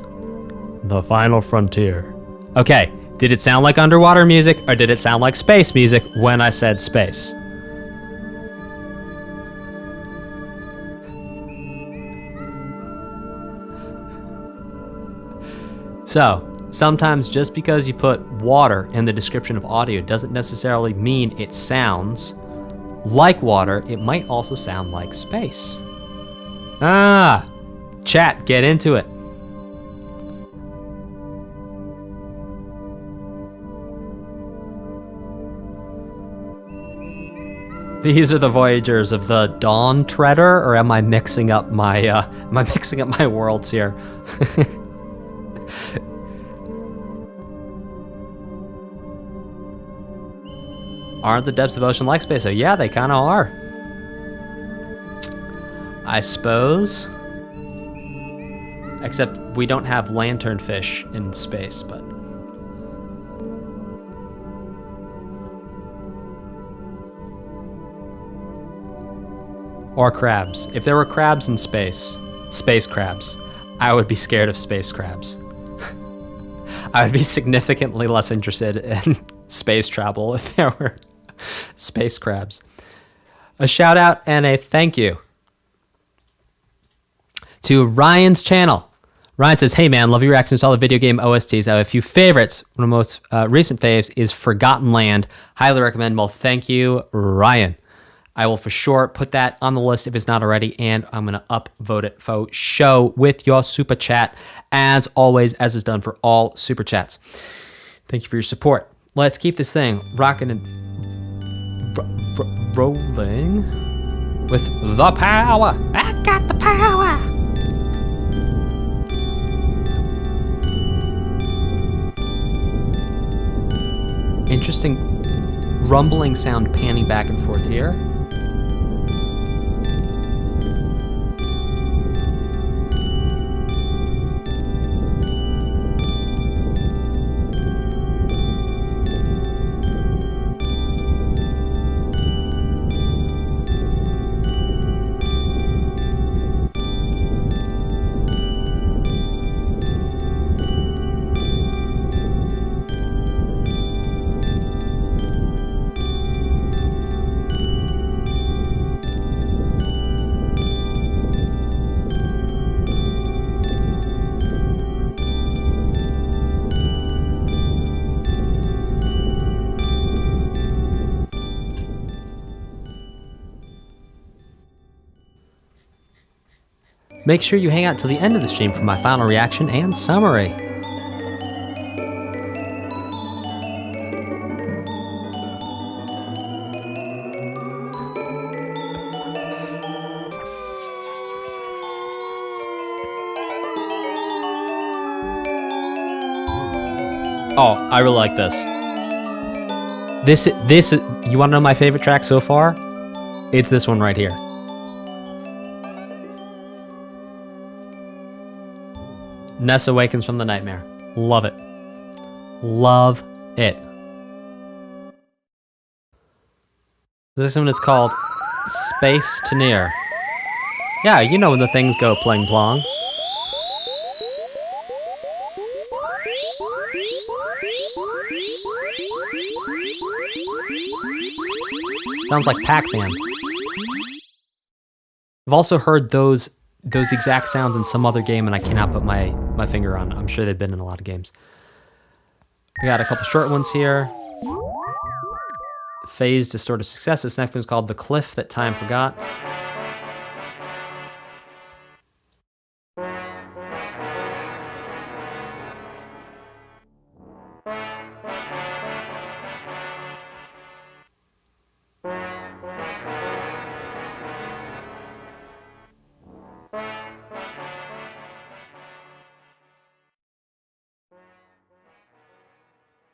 the final frontier. Okay, did it sound like underwater music or did it sound like space music when I said space? So, sometimes just because you put water in the description of audio doesn't necessarily mean it sounds like water. It might also sound like space. Chat, get into it. These are the Voyagers of the Dawn Treader, or am I mixing up my worlds here? Aren't the depths of ocean like space? Oh yeah, they kind of are. I suppose. Except we don't have lanternfish in space, but... Or crabs. If there were crabs in space, space crabs, I would be scared of space crabs. I would be significantly less interested in space travel if there were space crabs. A shout out and a thank you to Ryan's channel. Ryan says, hey man, love your reactions to all the video game OSTs. I have a few favorites. One of the most recent faves is Forgotten Land. Highly recommend. Well, thank you, Ryan. I will for sure put that on the list if it's not already, and I'm going to upvote it for show with your super chat, as always, as is done for all super chats. Thank you for your support. Let's keep this thing rocking and rolling with the power. I got the power. Interesting rumbling sound panning back and forth here. Make sure you hang out till the end of the stream for my final reaction and summary. Oh, I really like this. This, you want to know my favorite track so far? It's this one right here. Ness Awakens from the Nightmare. Love it. Love it. This one is called Spacetoner. Yeah, you know when the things go pling plong. Sounds like Pac-Man. I've also heard those exact sounds in some other game, and I cannot put my finger on it. I'm sure they've been in a lot of games. We got a couple short ones here. Phase Distorted Success. This next one's called The Cliff That Time Forgot.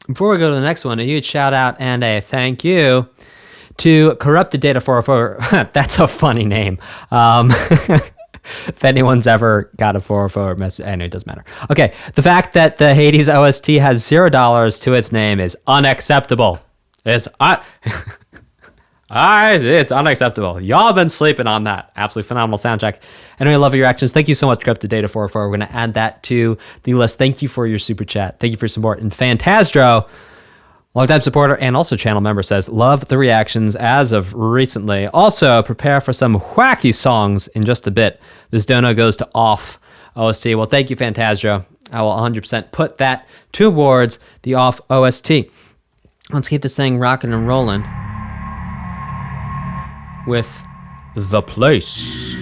Before we go to the next one, a huge shout out and a thank you to Corrupted Data 404. That's a funny name. If anyone's ever got a 404 message, anyway, it doesn't matter. Okay, the fact that the Hades OST has $0 to its name is unacceptable. It's unacceptable. Y'all been sleeping on that. Absolutely phenomenal soundtrack. Anyway, I love your actions. Thank you so much, Corrupted Data 404. We're going to add that to the list. Thank you for your super chat. Thank you for your support. And Fantastro, longtime supporter and also channel member, says, love the reactions as of recently. Also, prepare for some wacky songs in just a bit. This dono goes to Off OST. Well, thank you, Fantastro. I will 100% put that towards the Off OST. Let's keep this thing rocking and rolling with The Place.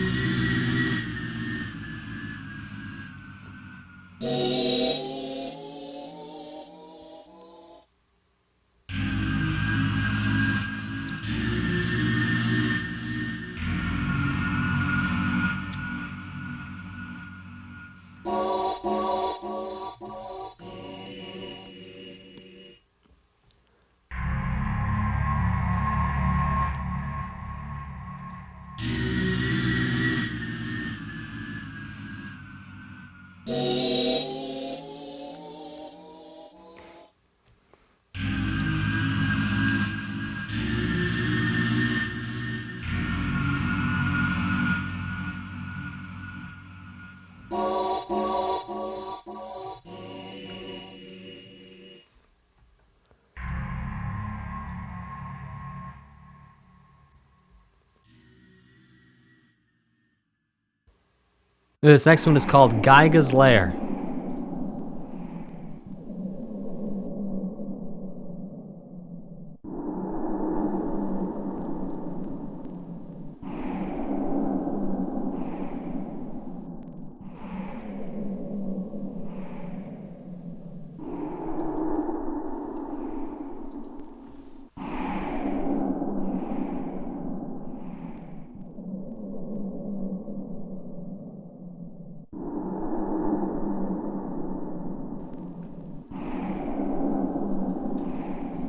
This next one is called Giygas Lair.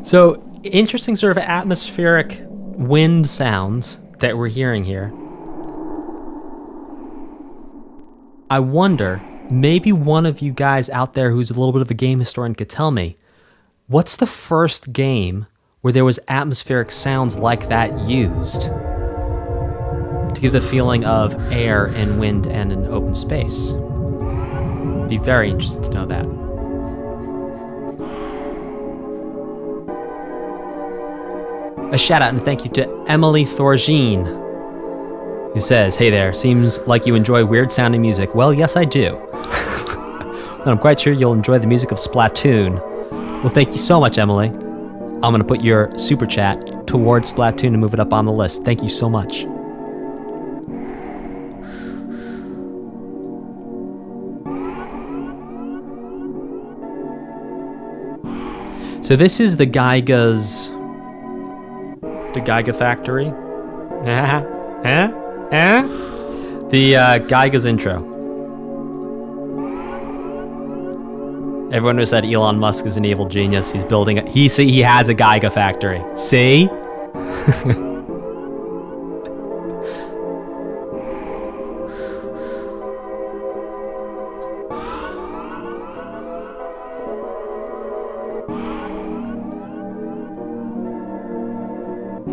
So, interesting sort of atmospheric wind sounds that we're hearing here. I wonder, maybe one of you guys out there who's a little bit of a game historian could tell me, what's the first game where there was atmospheric sounds like that used to give the feeling of air and wind and an open space? Be very interested to know that. A shout out and thank you to Emily Thorgine, who says, hey there, seems like you enjoy weird sounding music. Well, yes, I do. And I'm quite sure you'll enjoy the music of Splatoon. Well, thank you so much, Emily. I'm going to put your super chat towards Splatoon and move it up on the list. Thank you so much. So this is the Giygas... The Giyga Factory? The Giygas Intro. Everyone knows that Elon Musk is an evil genius. He's building a... He has a Giyga Factory. See?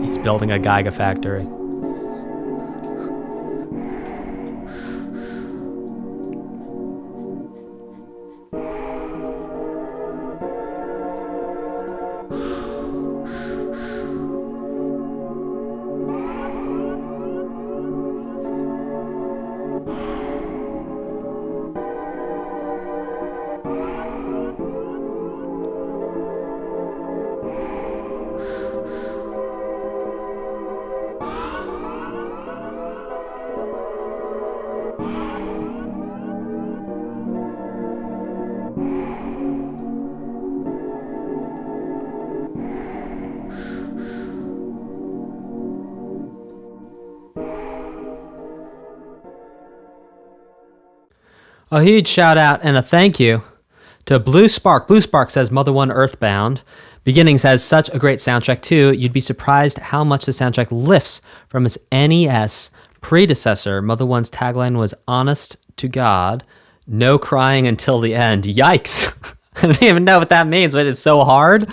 He's building a Giyga Factory. A huge shout out and a thank you to Blue Spark. Blue Spark says, Mother One Earthbound. Beginnings has such a great soundtrack too. You'd be surprised how much the soundtrack lifts from its NES predecessor. Mother One's tagline was honest to God, no crying until the end. Yikes. I don't even know what that means, but it's so hard.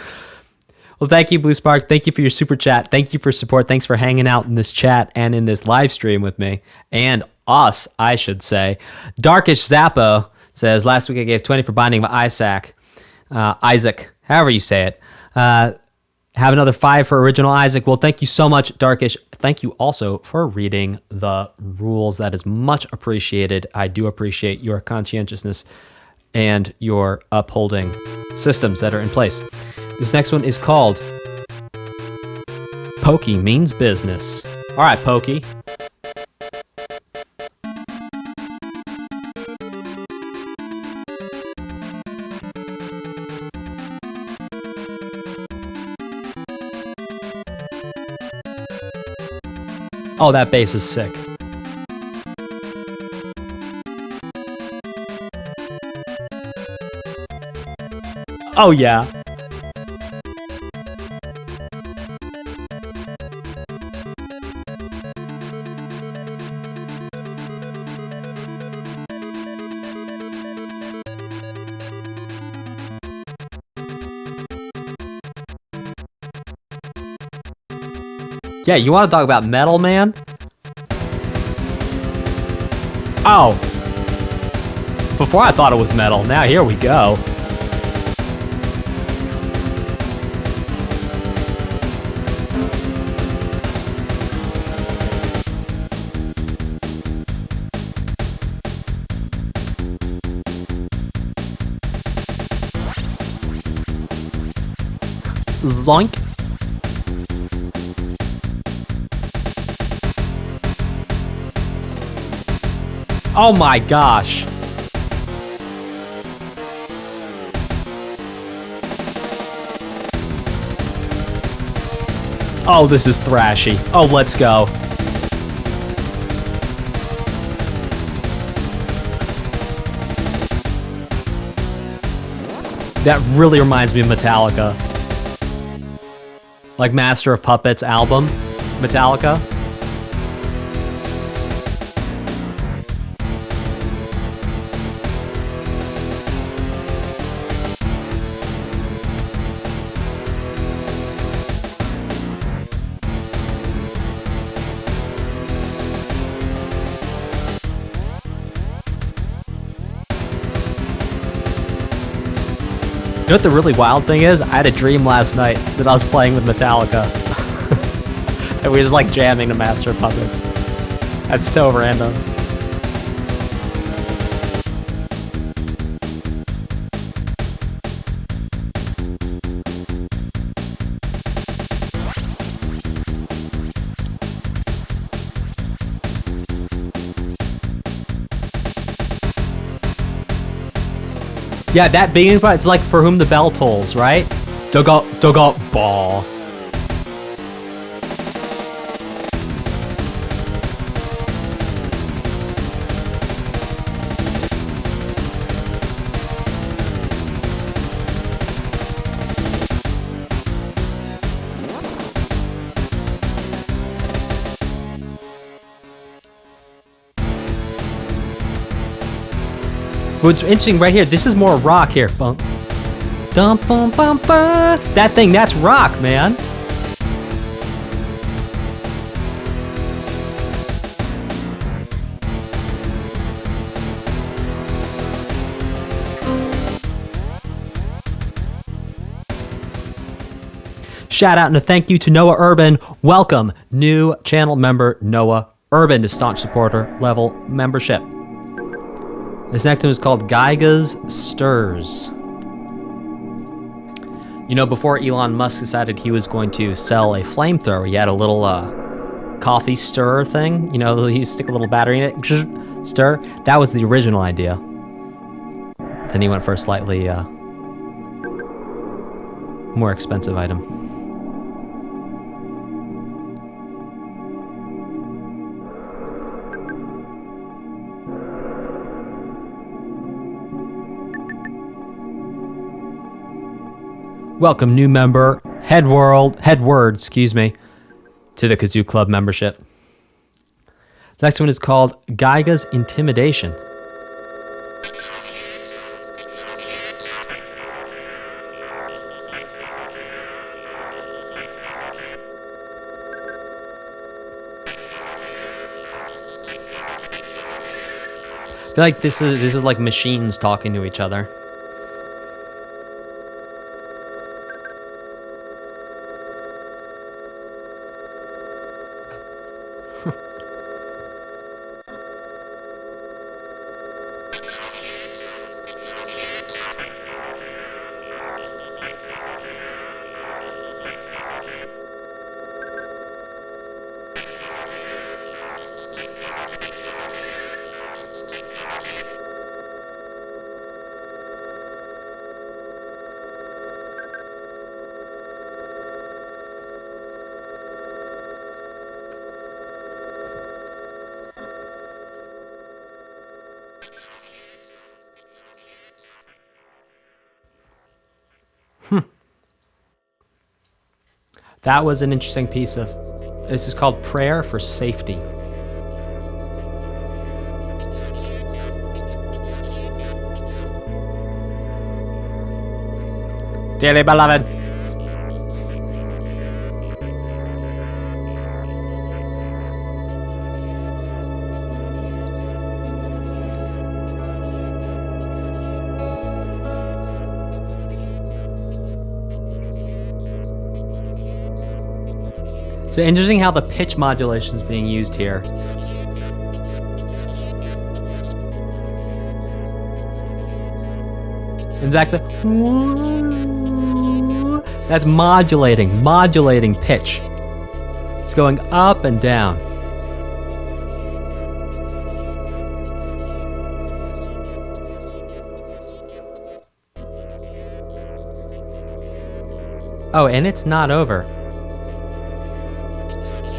Well, thank you, Blue Spark. Thank you for your super chat. Thank you for support. Thanks for hanging out in this chat and in this live stream with me. And us, I should say. Darkish Zappo says, last week I gave 20 for Binding of Isaac, however you say it. Have another 5 for Original Isaac. Well, thank you so much, Darkish. Thank you also for reading the rules. That is much appreciated. I do appreciate your conscientiousness and your upholding systems that are in place. This next one is called Pokey Means Business. All right, Pokey. Oh, that bass is sick. Oh, yeah. Yeah, you want to talk about metal, man? Oh. Before I thought it was metal. Now here we go. Zoink. Oh my gosh. Oh, this is thrashy. Oh, let's go. That really reminds me of Metallica. Like Master of Puppets album, Metallica. You know what the really wild thing is? I had a dream last night that I was playing with Metallica. And we were just like jamming to Master of Puppets. That's so random. Yeah, that beginning part, it's like For Whom the Bell Tolls, right? Dug up ball. What's interesting right here, this is more rock here. Bum, dum, bum, bum, bum. That thing, that's rock, man. Shout out and a thank you to Noah Urban. Welcome, new channel member Noah Urban to staunch supporter level membership. This next one is called Giygas Stirs. You know, before Elon Musk decided he was going to sell a flamethrower, he had a little coffee stir thing. You know, he stick a little battery in it, stir. That was the original idea. Then he went for a slightly more expensive item. Welcome, new member, Headword, to the Kazoo Club membership. The next one is called Giygas Intimidation. I feel like this is like machines talking to each other. That was an interesting piece of... This is called Prayer for Safety. Dearly beloved. So interesting how the pitch modulation is being used here. In fact, that's modulating pitch. It's going up and down. Oh, and it's not over.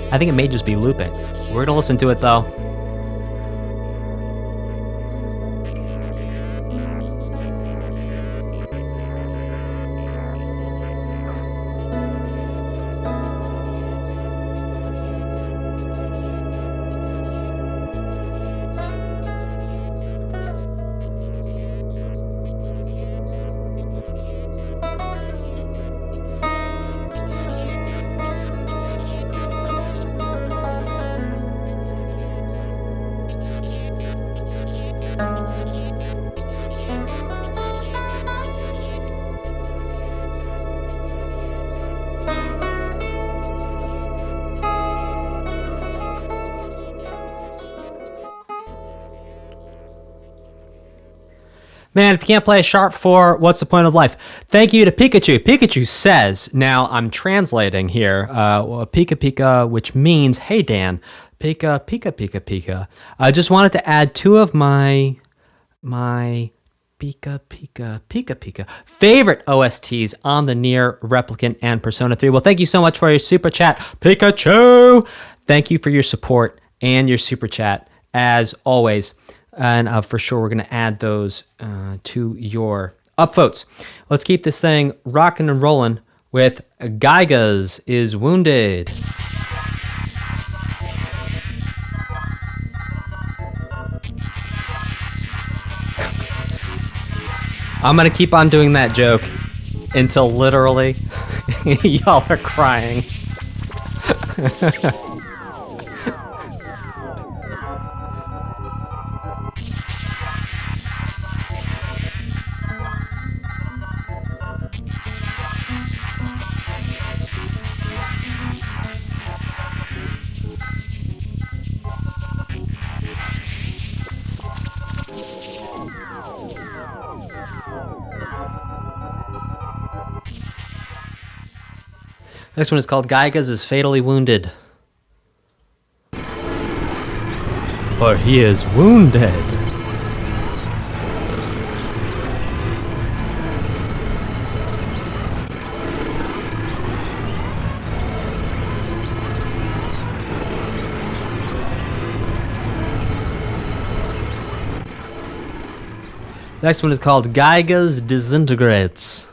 I think it may just be looping. We're gonna listen to it though. Man, if you can't play a sharp 4, what's the point of life? Thank you to Pikachu. Pikachu says, now I'm translating here, Pika Pika, which means, hey Dan, Pika Pika Pika Pika. I just wanted to add 2 of my Pika, Pika, Pika, Pika. Favorite OSTs on the Nier Replicant and Persona 3. Well, thank you so much for your super chat, Pikachu. Thank you for your support and your super chat, as always. And for sure, we're going to add those to your upvotes. Let's keep this thing rocking and rolling with Giygas is Wounded. I'm going to keep on doing that joke until literally y'all are crying. Next one is called Giygas is Fatally Wounded. For he is wounded. Next one is called Giygas Disintegrates.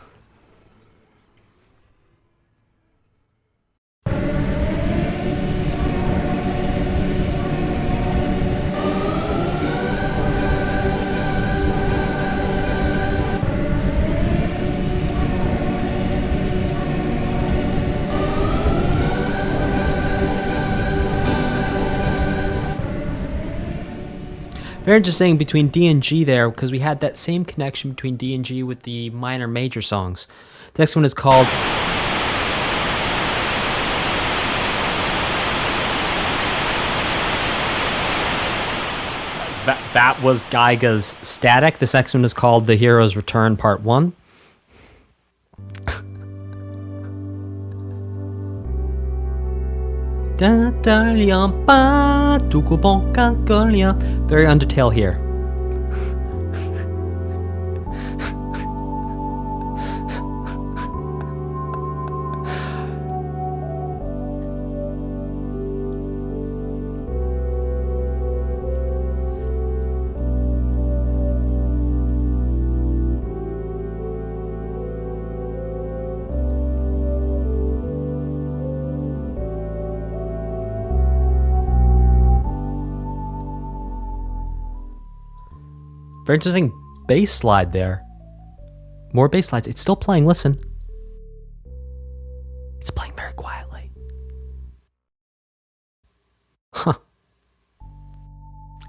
Very interesting between D and G there, because we had that same connection between D and G with the minor major songs. The next one is called that was Giygas Static. This next one is called The Hero's Return Part 1. Very Undertale here. Very interesting bass slide there. More bass slides. It's still playing. Listen. It's playing very quietly. Huh.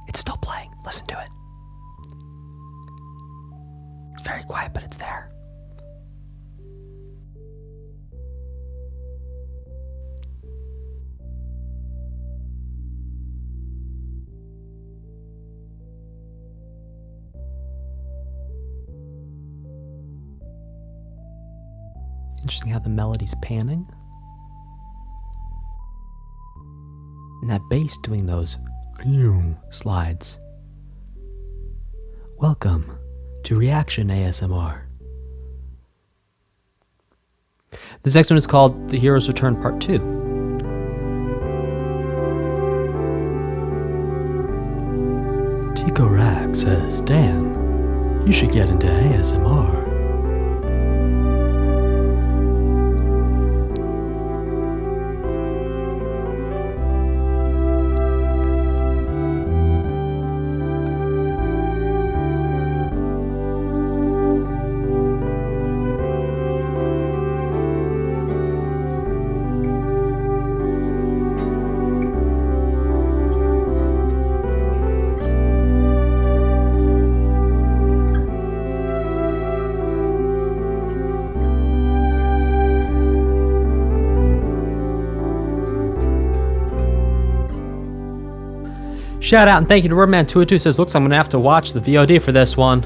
It's still playing. Listen to it. It's very quiet, but it's there. Interesting how the melody's panning. And that bass doing those slides. Welcome to Reaction ASMR. This next one is called The Hero's Return Part 2. Tico Rag says, Dan, you should get into ASMR. Shout out and thank you to Birdman202 says, looks I'm going to have to watch the VOD for this one.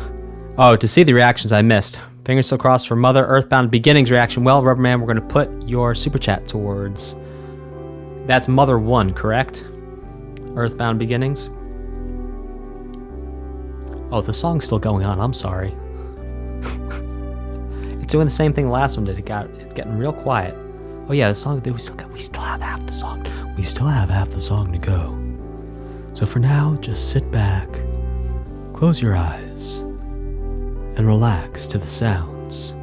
Oh, to see the reactions I missed. Fingers still crossed for Mother Earthbound Beginnings reaction. Well, Rubberman, we're going to put your super chat towards... That's Mother 1, correct? Earthbound Beginnings. Oh, the song's still going on. I'm sorry. It's doing the same thing the last one did. It's getting real quiet. Oh yeah, the song. We still have half the song. We still have half the song to go. So for now, just sit back, close your eyes, and relax to the sounds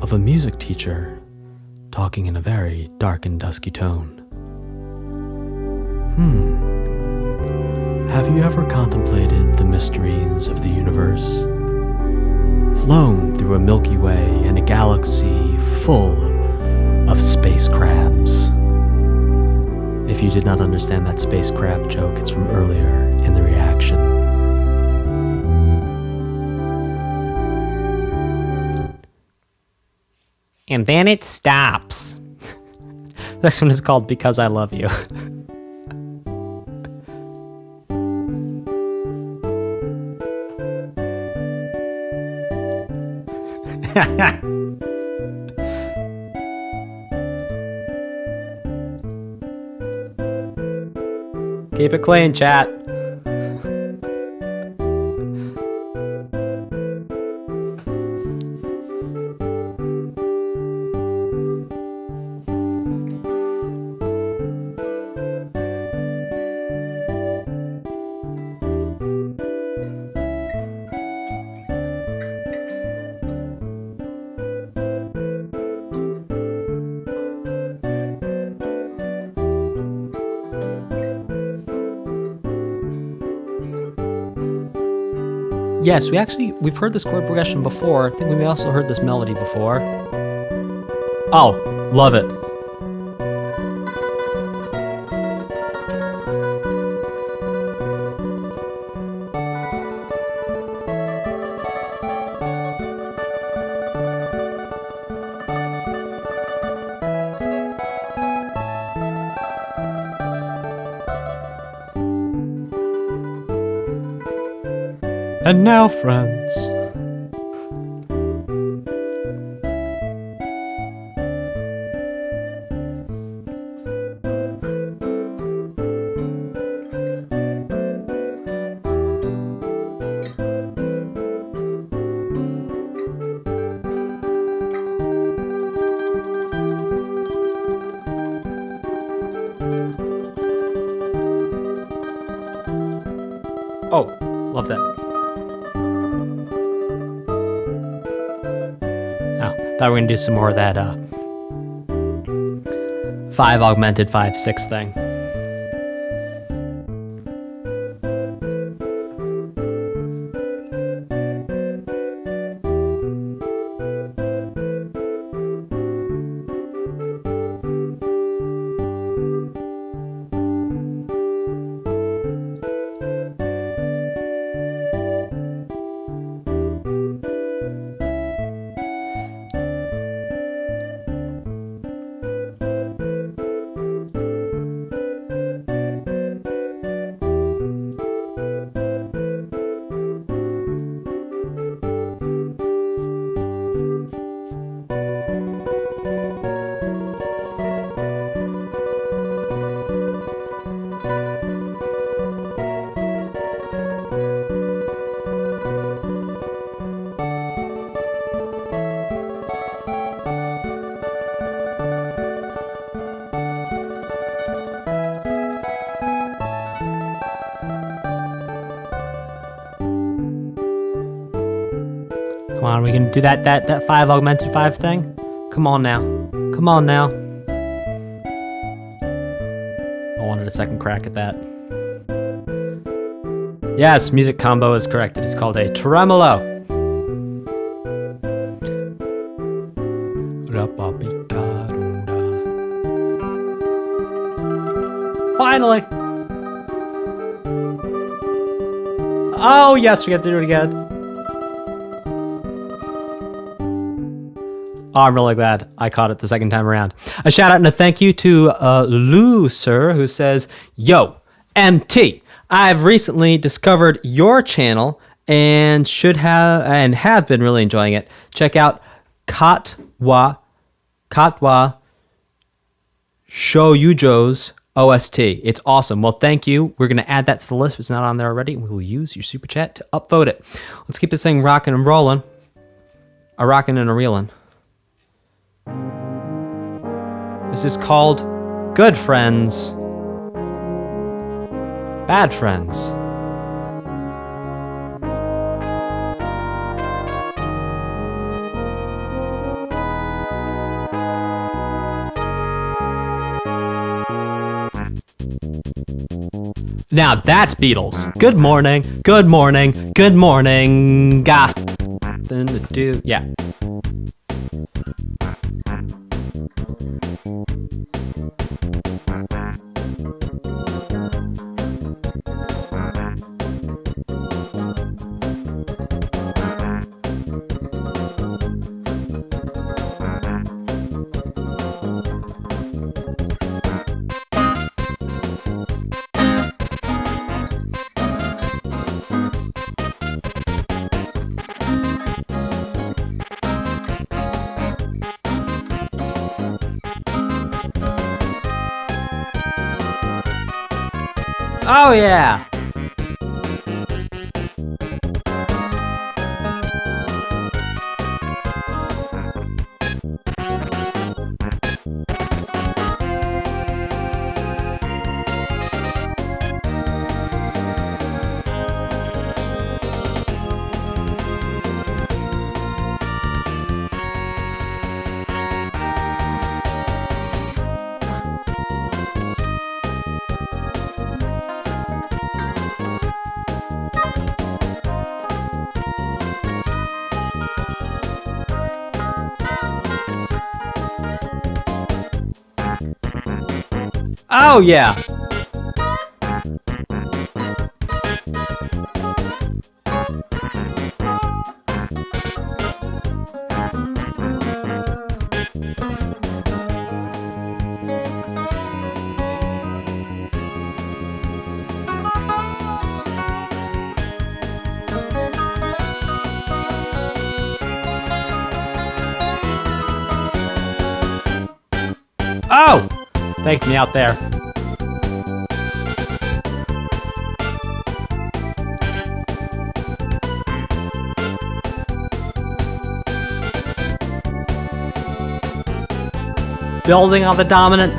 of a music teacher talking in a very dark and dusky tone. Have you ever contemplated the mysteries of the universe? Flown through a Milky Way in a galaxy full of space crabs. If you did not understand that space crab joke, it's from earlier in the reaction. And then it stops. This one is called Because I Love You. Keep it clean, chat. Yes, we've heard this chord progression before. I think we also heard this melody before. Oh, love it. And now, friends, oh, love that. Thought we were gonna do some more of that 5 augmented 5/6 thing. Come on, we can do that 5 augmented 5 thing? Come on now. Come on now. I wanted a second crack at that. Yes, music combo is corrected. It's called a tremolo. Finally! Oh yes, we have to do it again. Oh, I'm really glad I caught it the second time around. A shout out and a thank you to Lou, sir, who says, "Yo, MT, I've recently discovered your channel and have been really enjoying it. Check out Katwa Shoyujo's OST. It's awesome. Well, thank you. We're going to add that to the list if it's not on there already. We will use your super chat to upvote it. Let's keep this thing rocking and rolling. A rocking and a reeling. This is called Good Friends. Bad Friends. Now that's Beatles. Good morning, good morning, good morning. Got nothing to do. Yeah. Oh yeah! Oh yeah! Oh! Thanks me out there. Building on the dominant.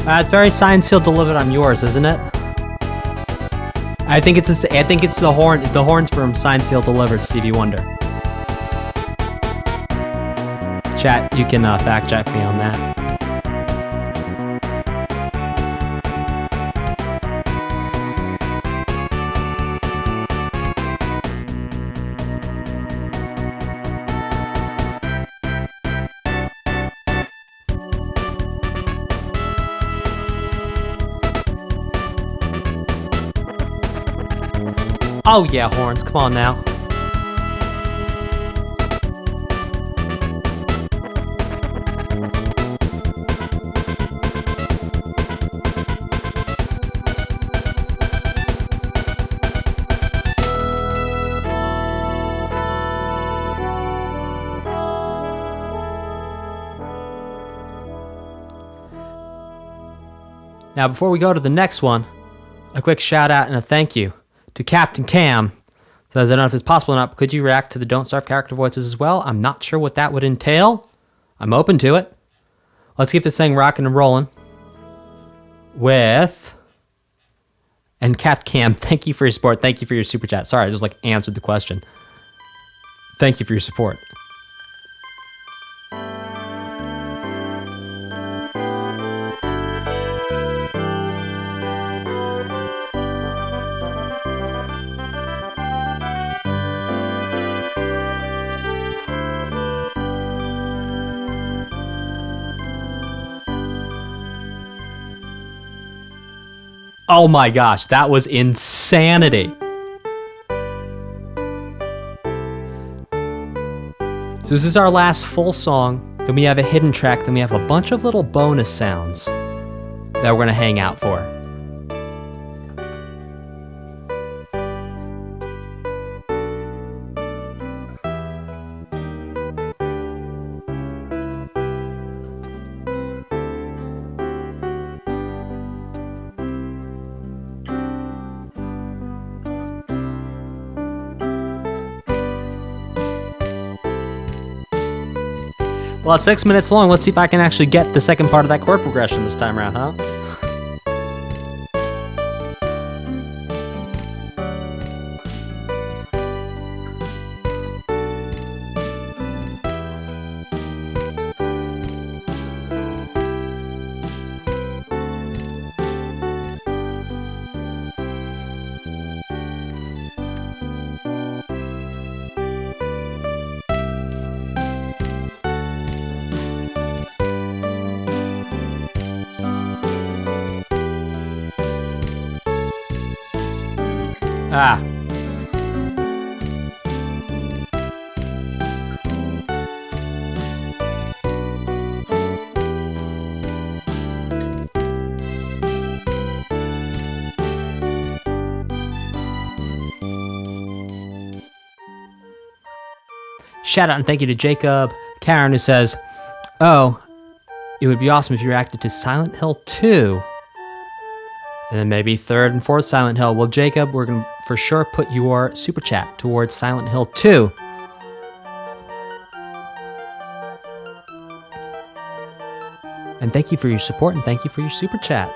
It's very signed, sealed, delivered on yours, isn't it? I think it's the horns from Signed, Sealed, Delivered, Stevie Wonder. Chat, you can fact check me on that. Oh yeah, horns, come on now. Now before we go to the next one, a quick shout out and a thank you to Captain Cam. Says, I don't know if it's possible or not, but could you react to the Don't Starve character voices as well? I'm not sure what that would entail. I'm open to it. Let's keep this thing rocking and rolling. With... And Cap Cam, thank you for your support. Thank you for your super chat. Sorry, I just answered the question. Thank you for your support. Oh my gosh, that was insanity. So this is our last full song. Then we have a hidden track. Then we have a bunch of little bonus sounds that we're going to hang out for. Well, it's 6 minutes long. Let's see if I can actually get the second part of that chord progression this time around, huh? Ah. Shout out and thank you to Jacob Karen, who says, "Oh, it would be awesome if you reacted to Silent Hill 2. And then maybe 3rd and 4th Silent Hill." Well, Jacob, we're going to for sure put your super chat towards Silent Hill 2. And thank you for your support and thank you for your super chat.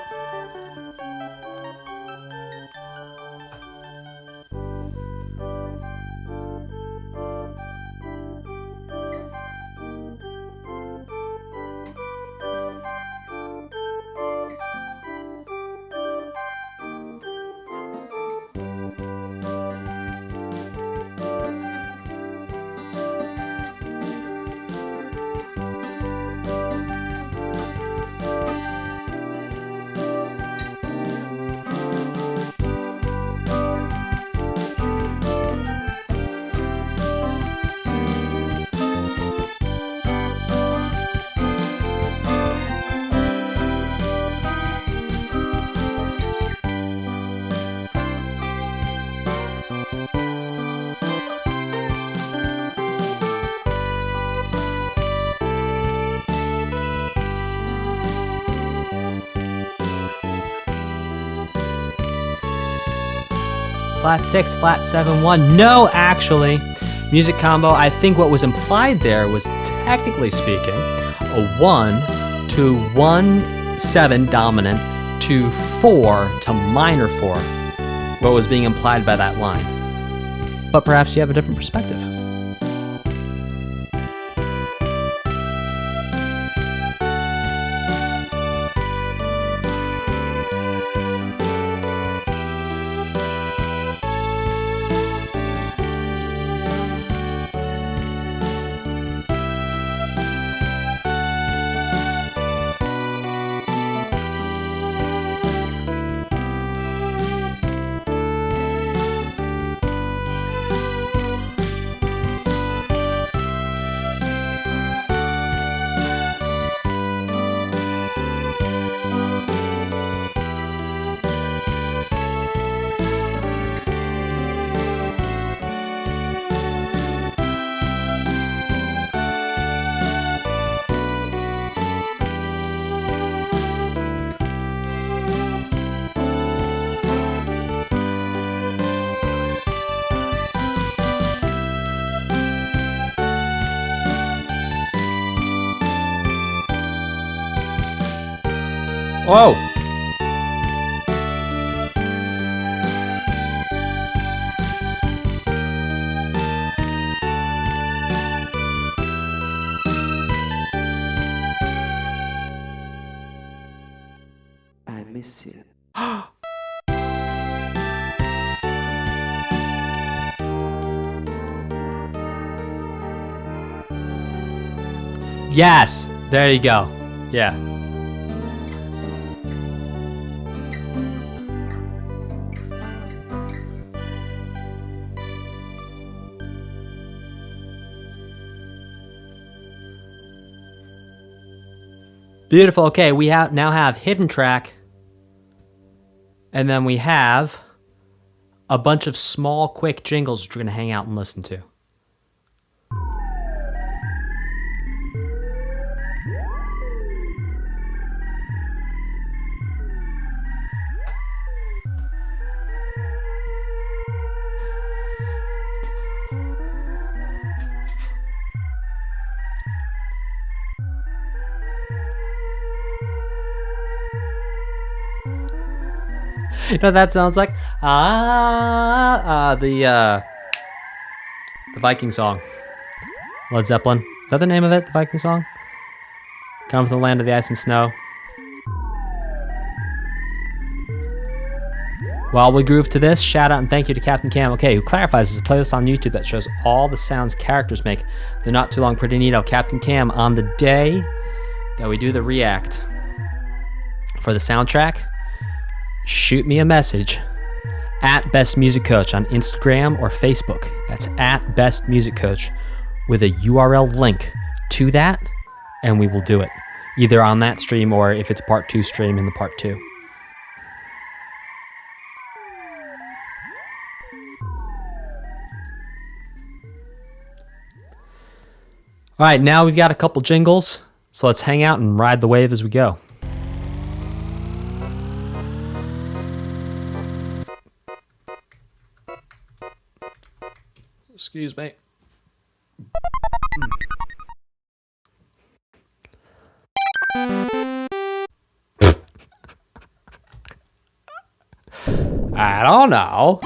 Flat 6, flat 7, 1. No, actually. Music combo, I think what was implied there was, technically speaking, a 1 to 1, 7 dominant to 4 to minor 4. What was being implied by that line. But perhaps you have a different perspective. Whoa! I miss you. Yes! There you go. Yeah. Beautiful. Okay, we now have hidden track, and then we have a bunch of small, quick jingles which we're going to hang out and listen to. You know what that sounds like? The Viking song. Led Zeppelin. Is that the name of it? The Viking song? Come from the land of the ice and snow. While we groove to this, shout out and thank you to Captain Cam, okay, who clarifies there's a playlist on YouTube that shows all the sounds characters make. They're not too long, pretty neato. Captain Cam, on the day that we do the react for the soundtrack, shoot me a message at Best Music Coach on Instagram or Facebook. That's at Best Music Coach with a URL link to that, and we will do it. Either on that stream or if it's a part 2 stream in the part 2. All right, now we've got a couple jingles, so let's hang out and ride the wave as we go. Excuse me. I don't know.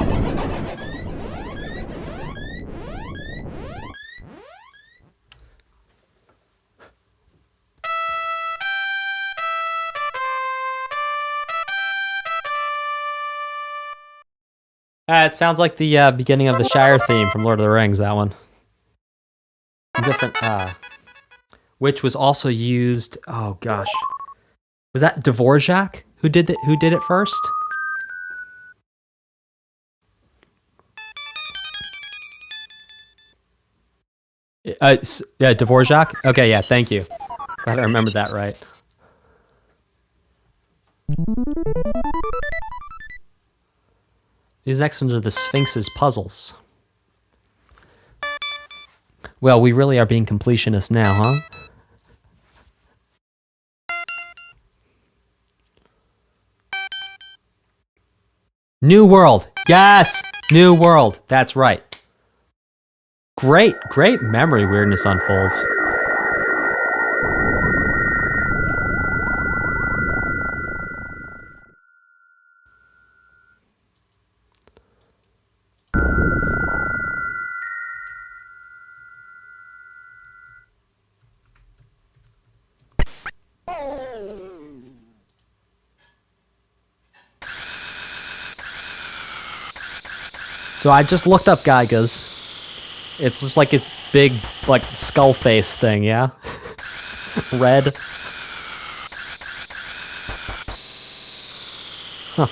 It sounds like the beginning of the Shire theme from Lord of the Rings, that one. Different, which was also used, oh gosh. Was that Dvorak who did it first? Yeah, Dvorak? Okay, yeah, thank you. Glad I remembered that right. These next ones are the Sphinx's puzzles. Well, we really are being completionists now, huh? New World. Yes! New World. That's right. Great memory weirdness unfolds. So I just looked up Giygas. It's just like a big, like, skull face thing, yeah? Red. Huh.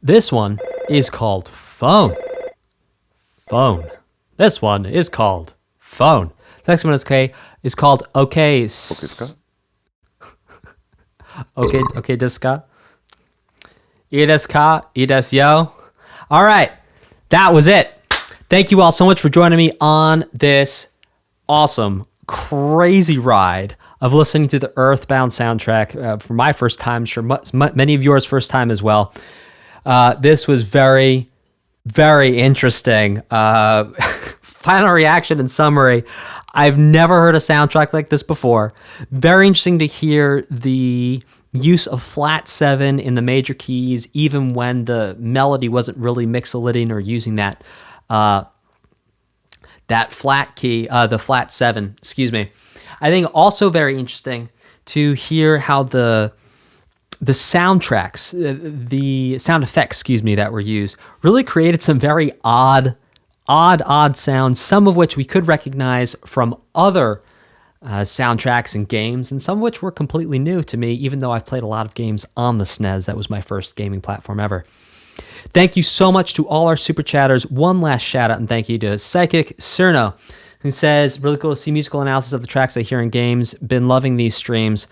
This one is called Phone. Phone. This one is called Phone. The next one is called Okay. Okay, Diska. Ides yo. All right. That was it. Thank you all so much for joining me on this awesome, crazy ride of listening to the EarthBound soundtrack for my first time. Sure, many of yours first time as well. This was very, very interesting. Final reaction and summary. I've never heard a soundtrack like this before. Very interesting to hear the use of flat 7 in the major keys, even when the melody wasn't really mixolydian or using that flat key, the flat 7, excuse me. I think also very interesting to hear how the soundtracks, the sound effects, that were used, really created some very odd sounds, some of which we could recognize from other soundtracks and games, and some of which were completely new to me, even though I've played a lot of games on the SNES. That was my first gaming platform ever. Thank you so much to all our super chatters. One last shout out and thank you to Psychic Cerno, who says, really cool to see musical analysis of the tracks I hear in games. Been loving these streams.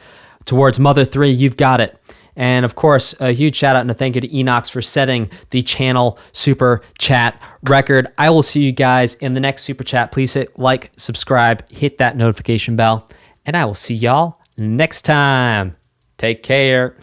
Towards Mother 3, you've got it. And of course, a huge shout out and a thank you to Enox for setting the channel super chat record. I will see you guys in the next super chat. Please hit like, subscribe, hit that notification bell, and I will see y'all next time. Take care.